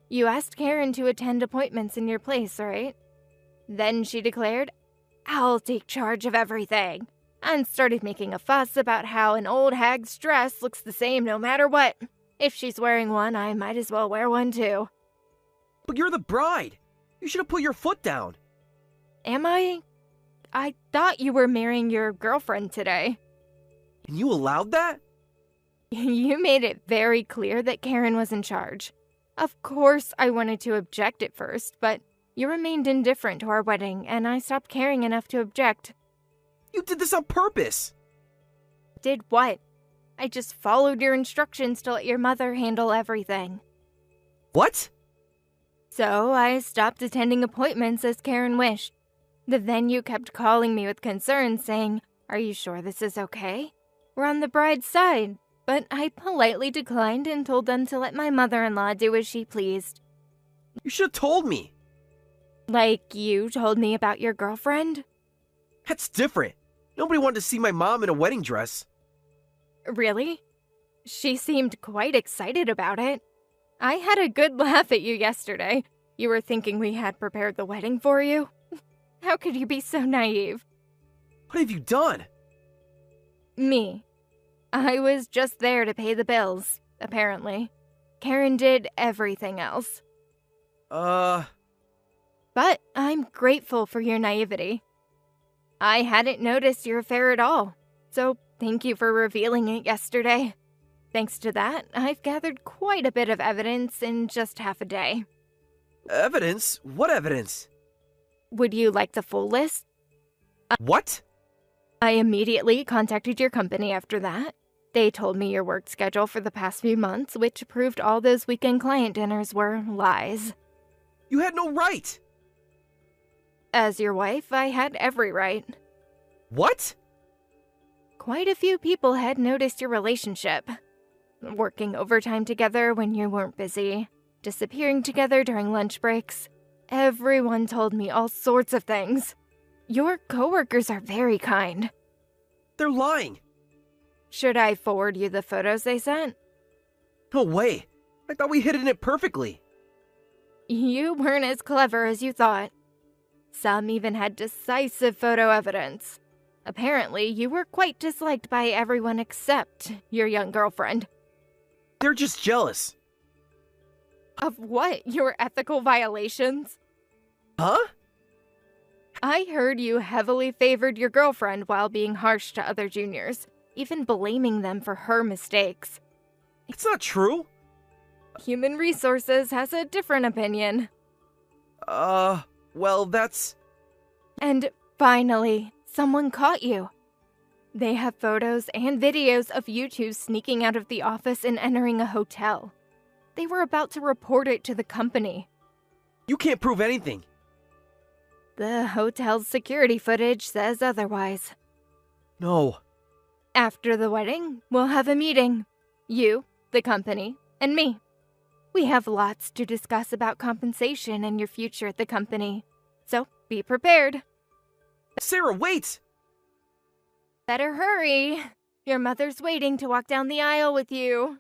You asked Karen to attend appointments in your place, right? Then she declared, "I'll take charge of everything," and started making a fuss about how an old hag's dress looks the same no matter what. If she's wearing one, I might as well wear one too. But you're the bride. You should have put your foot down. Am I? I thought you were marrying your girlfriend today. And you allowed that? You made it very clear that Karen was in charge. Of course I wanted to object at first, but you remained indifferent to our wedding, and I stopped caring enough to object. You did this on purpose. Did what? I just followed your instructions to let your mother handle everything. What? So I stopped attending appointments as Karen wished. The venue kept calling me with concern, saying, "Are you sure this is okay? We're on the bride's side." But I politely declined and told them to let my mother-in-law do as she pleased. You should have told me. Like you told me about your girlfriend? That's different. Nobody wanted to see my mom in a wedding dress. Really? She seemed quite excited about it. I had a good laugh at you yesterday. You were thinking we had prepared the wedding for you? How could you be so naive? What have you done? Me. I was just there to pay the bills, apparently. Karen did everything else. But I'm grateful for your naivety. I hadn't noticed your affair at all, so thank you for revealing it yesterday. Thanks to that, I've gathered quite a bit of evidence in just half a day. Evidence? What evidence? Would you like the full list? What? I immediately contacted your company after that. They told me your work schedule for the past few months, which proved all those weekend client dinners were lies. You had no right! As your wife, I had every right. What? Quite a few people had noticed your relationship. Working overtime together when you weren't busy, disappearing together during lunch breaks. Everyone told me all sorts of things. Your coworkers are very kind. They're lying. Should I forward you the photos they sent? No way. I thought we hidden it perfectly. You weren't as clever as you thought. Some even had decisive photo evidence. Apparently, you were quite disliked by everyone except your young girlfriend. They're just jealous. Of what? Your ethical violations? Huh? I heard you heavily favored your girlfriend while being harsh to other juniors, even blaming them for her mistakes. It's not true. Human Resources has a different opinion. Well, that's... And finally, someone caught you. They have photos and videos of you two sneaking out of the office and entering a hotel. They were about to report it to the company. You can't prove anything. The hotel's security footage says otherwise. No. After the wedding, we'll have a meeting. You, the company, and me. We have lots to discuss about compensation and your future at the company. So be prepared. Sarah, wait! Better hurry. Your mother's waiting to walk down the aisle with you.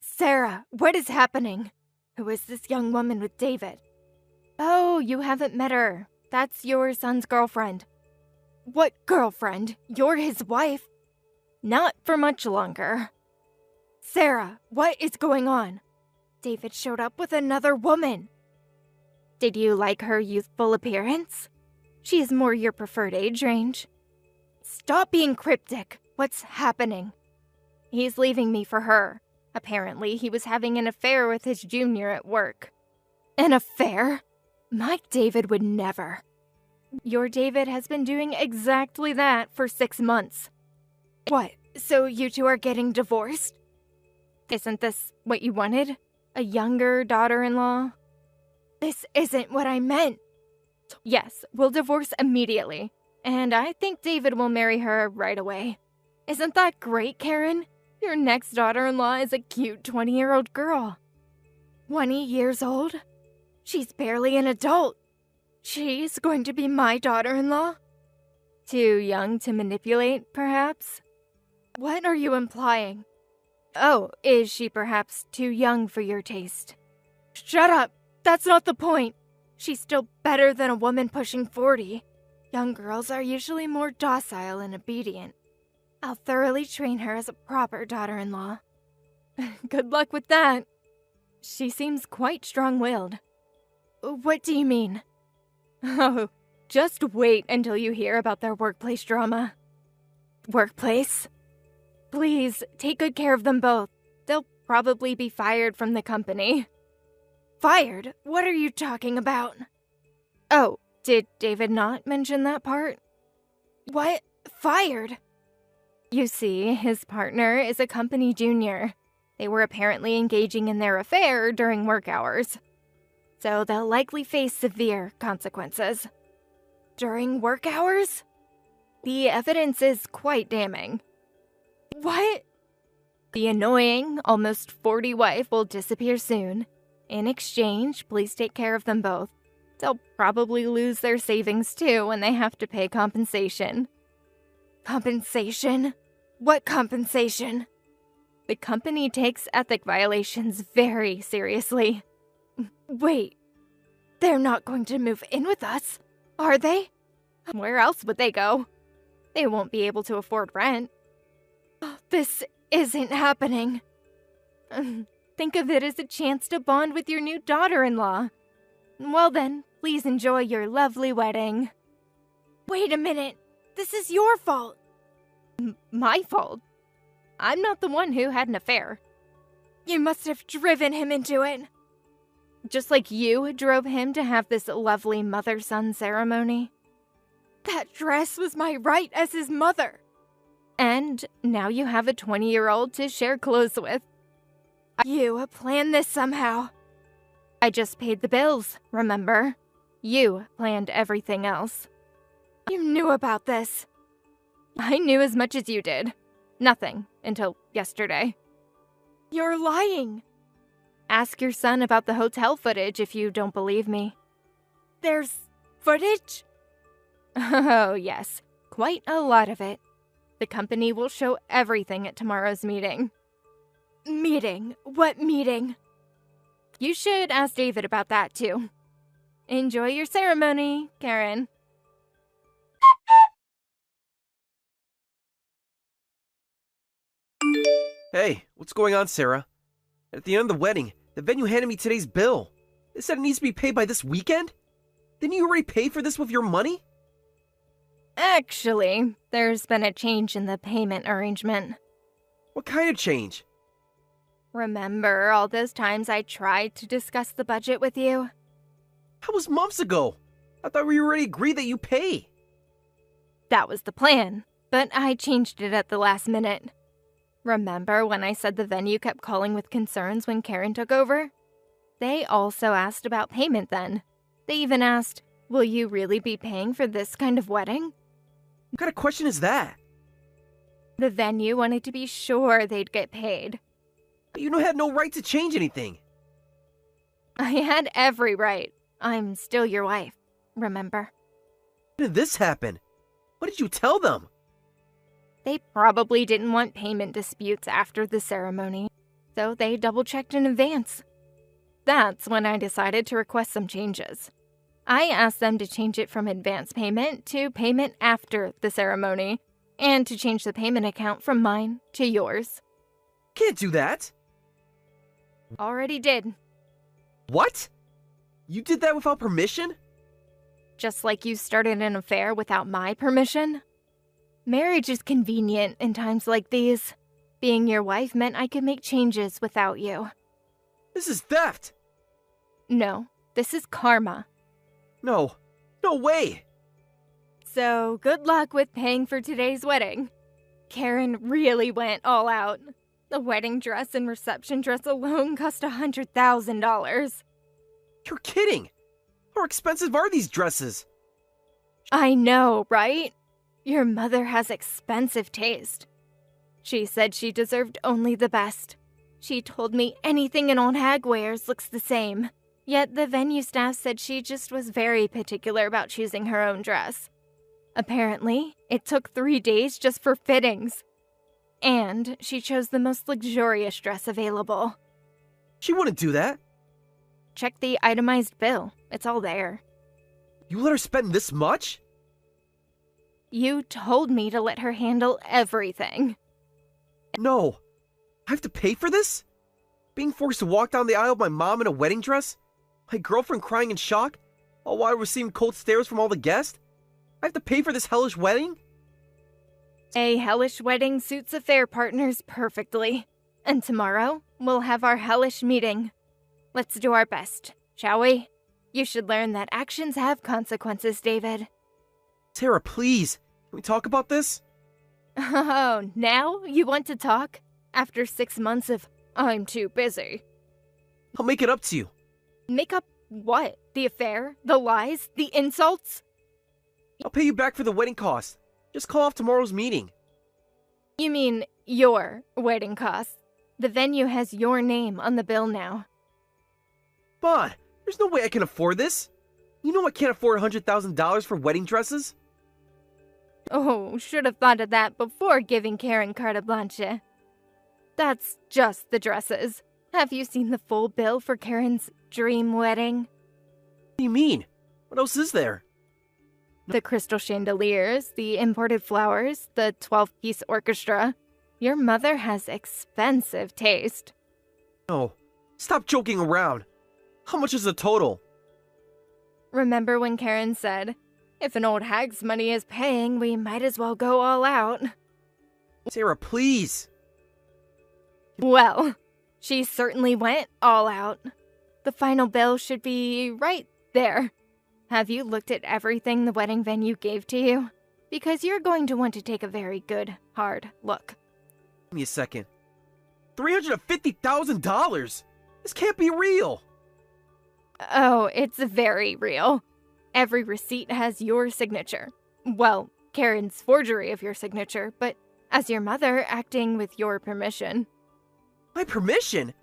Sarah, what is happening? Who is this young woman with David? Oh, you haven't met her. That's your son's girlfriend. What girlfriend? You're his wife. Not for much longer. Sarah, what is going on? David showed up with another woman. Did you like her youthful appearance? She is more your preferred age range. Stop being cryptic. What's happening? He's leaving me for her. Apparently, he was having an affair with his junior at work. An affair? My David would never. Your David has been doing exactly that for 6 months. What, so you two are getting divorced? Isn't this what you wanted? A younger daughter-in-law? This isn't what I meant. Yes, we'll divorce immediately. And I think David will marry her right away. Isn't that great, Karen? Your next daughter-in-law is a cute 20-year-old girl. 20 years old? She's barely an adult. She's going to be my daughter-in-law? Too young to manipulate, perhaps? What are you implying? Oh, is she perhaps too young for your taste? Shut up! That's not the point! She's still better than a woman pushing 40. Young girls are usually more docile and obedient. I'll thoroughly train her as a proper daughter-in-law. Good luck with that. She seems quite strong-willed. What do you mean? Oh, just wait until you hear about their workplace drama. Workplace? Please, take good care of them both. They'll probably be fired from the company. Fired? What are you talking about? Oh, did David not mention that part? What? Fired? You see, his partner is a company junior. They were apparently engaging in their affair during work hours. So they'll likely face severe consequences. During work hours? The evidence is quite damning. What? The annoying, almost 40 wife will disappear soon. In exchange, please take care of them both. They'll probably lose their savings too when they have to pay compensation. Compensation? What compensation? The company takes ethic violations very seriously. Wait, they're not going to move in with us, are they? Where else would they go? They won't be able to afford rent. This isn't happening. Think of it as a chance to bond with your new daughter-in-law. Well then, please enjoy your lovely wedding. Wait a minute, this is your fault. My fault? I'm not the one who had an affair. You must have driven him into it. Just like you drove him to have this lovely mother-son ceremony. That dress was my right as his mother. And now you have a 20-year-old to share clothes with. You planned this somehow. I just paid the bills, remember? You planned everything else. You knew about this. I knew as much as you did. Nothing until yesterday. You're lying. Ask your son about the hotel footage if you don't believe me. There's footage? Oh, yes. Quite a lot of it. The company will show everything at tomorrow's meeting. Meeting? What meeting? You should ask David about that, too. Enjoy your ceremony, Karen. Hey, what's going on, Sarah? At the end of the wedding, the venue handed me today's bill. They said it needs to be paid by this weekend? Didn't you already pay for this with your money? Actually, there's been a change in the payment arrangement. What kind of change? Remember all those times I tried to discuss the budget with you? That was months ago. I thought we already agreed that you pay. That was the plan, but I changed it at the last minute. Remember when I said the venue kept calling with concerns when Karen took over? They also asked about payment then. They even asked, will you really be paying for this kind of wedding? What kind of question is that? The venue wanted to be sure they'd get paid. But you had no right to change anything. I had every right. I'm still your wife, remember? When did this happen? What did you tell them? They probably didn't want payment disputes after the ceremony, so they double-checked in advance. That's when I decided to request some changes. I asked them to change it from advance payment to payment after the ceremony, and to change the payment account from mine to yours. Can't do that. Already did. What? You did that without permission? Just like you started an affair without my permission? Marriage is convenient in times like these. Being your wife meant I could make changes without you. This is theft. No, this is karma. No way. So, good luck with paying for today's wedding. Karen really went all out. The wedding dress and reception dress alone cost $100,000. You're kidding. How expensive are these dresses? I know, right? Your mother has expensive taste. She said she deserved only the best. She told me anything an old hag wears looks the same. Yet the venue staff said she just was very particular about choosing her own dress. Apparently, it took 3 days just for fittings. And she chose the most luxurious dress available. She wouldn't do that. Check the itemized bill. It's all there. You let her spend this much? You told me to let her handle everything. No. I have to pay for this? Being forced to walk down the aisle with my mom in a wedding dress? My girlfriend crying in shock? All while receiving cold stares from all the guests? I have to pay for this hellish wedding? A hellish wedding suits affair partners perfectly. And tomorrow, we'll have our hellish meeting. Let's do our best, shall we? You should learn that actions have consequences, David. Sarah, please. Can we talk about this? Oh, now you want to talk? After 6 months of, I'm too busy. I'll make it up to you. Make up what? The affair? The lies? The insults? I'll pay you back for the wedding costs. Just call off tomorrow's meeting. You mean your wedding costs. The venue has your name on the bill now. But there's no way I can afford this. You know I can't afford $100,000 for wedding dresses. Oh, should have thought of that before giving Karen carte blanche. That's just the dresses. Have you seen the full bill for Karen's dream wedding? What do you mean? What else is there? The crystal chandeliers, the imported flowers, the 12-piece orchestra. Your mother has expensive taste. No, stop joking around. How much is the total? Remember when Karen said, if an old hag's money is paying, we might as well go all out? Sarah, please. Well, she certainly went all out. The final bill should be right there. Have you looked at everything the wedding venue gave to you? Because you're going to want to take a very good, hard look. Give me a second. $350,000! This can't be real! Oh, it's very real. Every receipt has your signature. Well, Karen's forgery of your signature, but as your mother, acting with your permission. My permission?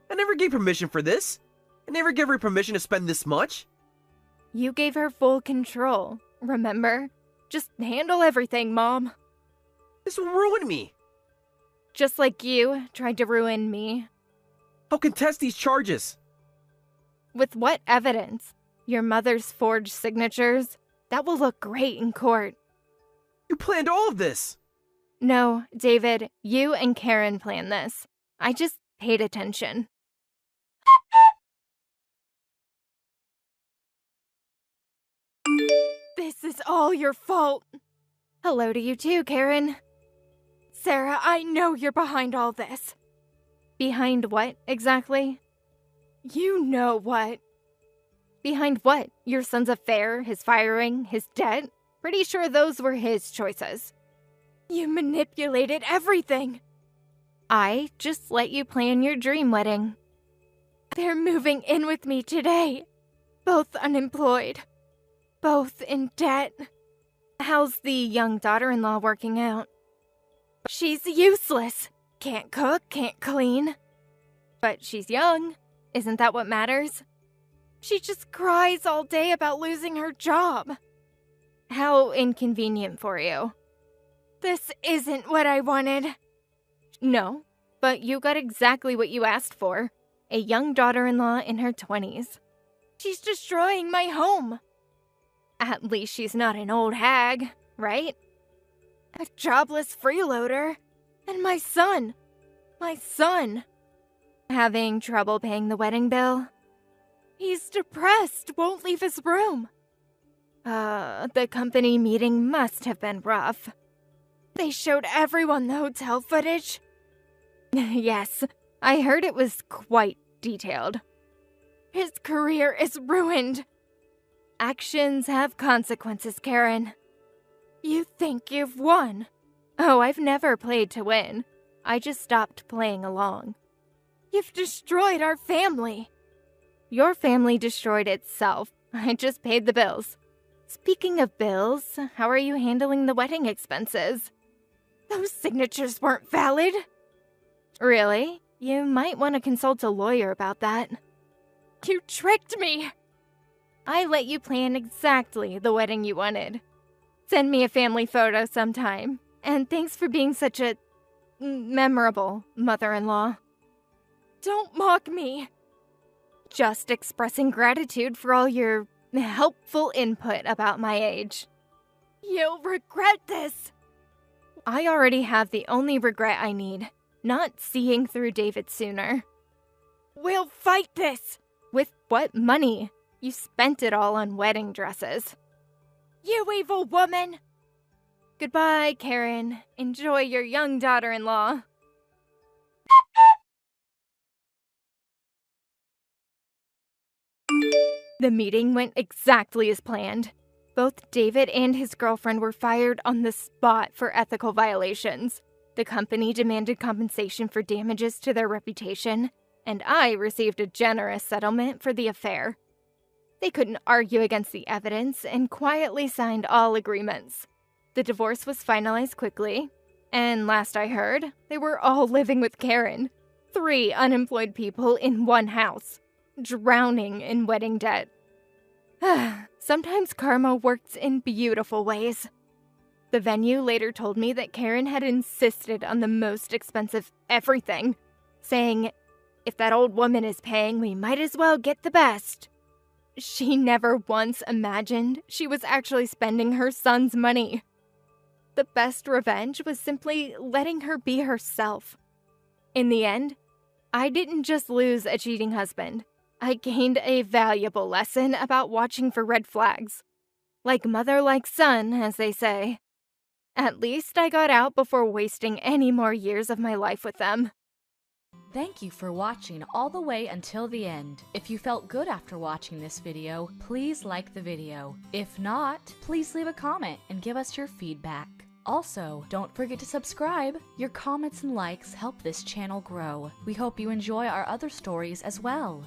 I never gave permission for this. I never gave her permission to spend this much. You gave her full control, remember? Just handle everything, Mom. This will ruin me. Just like you tried to ruin me. I'll contest these charges. With what evidence? Your mother's forged signatures? That will look great in court. You planned all of this. No, David, you and Karen planned this. I just paid attention. This is all your fault. Hello to you too, Karen. Sarah, I know you're behind all this. Behind what, exactly? You know what. Behind what? Your son's affair, his firing, his debt? Pretty sure those were his choices. You manipulated everything. I just let you plan your dream wedding. They're moving in with me today. Both unemployed. Both in debt. How's the young daughter-in-law working out? She's useless. Can't cook, can't clean. But she's young. Isn't that what matters? She just cries all day about losing her job. How inconvenient for you. This isn't what I wanted. No, but you got exactly what you asked for. A young daughter-in-law in her 20s. She's destroying my home. At least she's not an old hag, right? A jobless freeloader. And my son. Having trouble paying the wedding bill? He's depressed, won't leave his room. The company meeting must have been rough. They showed everyone the hotel footage. Yes, I heard it was quite detailed. His career is ruined. Actions have consequences, Karen. You think you've won. Oh, I've never played to win. I just stopped playing along. You've destroyed our family. Your family destroyed itself. I just paid the bills. Speaking of bills, how are you handling the wedding expenses? Those signatures weren't valid. Really? You might want to consult a lawyer about that. You tricked me! I let you plan exactly the wedding you wanted. Send me a family photo sometime. And thanks for being such a memorable mother-in-law. Don't mock me. Just expressing gratitude for all your helpful input about my age. You'll regret this. I already have the only regret I need, not seeing through David sooner. We'll fight this! With what money? You spent it all on wedding dresses. You evil woman! Goodbye, Karen. Enjoy your young daughter-in-law. The meeting went exactly as planned. Both David and his girlfriend were fired on the spot for ethical violations. The company demanded compensation for damages to their reputation, and I received a generous settlement for the affair. They couldn't argue against the evidence and quietly signed all agreements. The divorce was finalized quickly, and last I heard, they were all living with Karen. 3 unemployed people in one house, drowning in wedding debt. Sometimes karma works in beautiful ways. The venue later told me that Karen had insisted on the most expensive everything, saying, "If that old woman is paying, we might as well get the best." She never once imagined she was actually spending her son's money. The best revenge was simply letting her be herself. In the end, I didn't just lose a cheating husband. I gained a valuable lesson about watching for red flags. Like mother, like son, as they say. At least I got out before wasting any more years of my life with them. Thank you for watching all the way until the end. If you felt good after watching this video, please like the video. If not, please leave a comment and give us your feedback. Also, don't forget to subscribe. Your comments and likes help this channel grow. We hope you enjoy our other stories as well.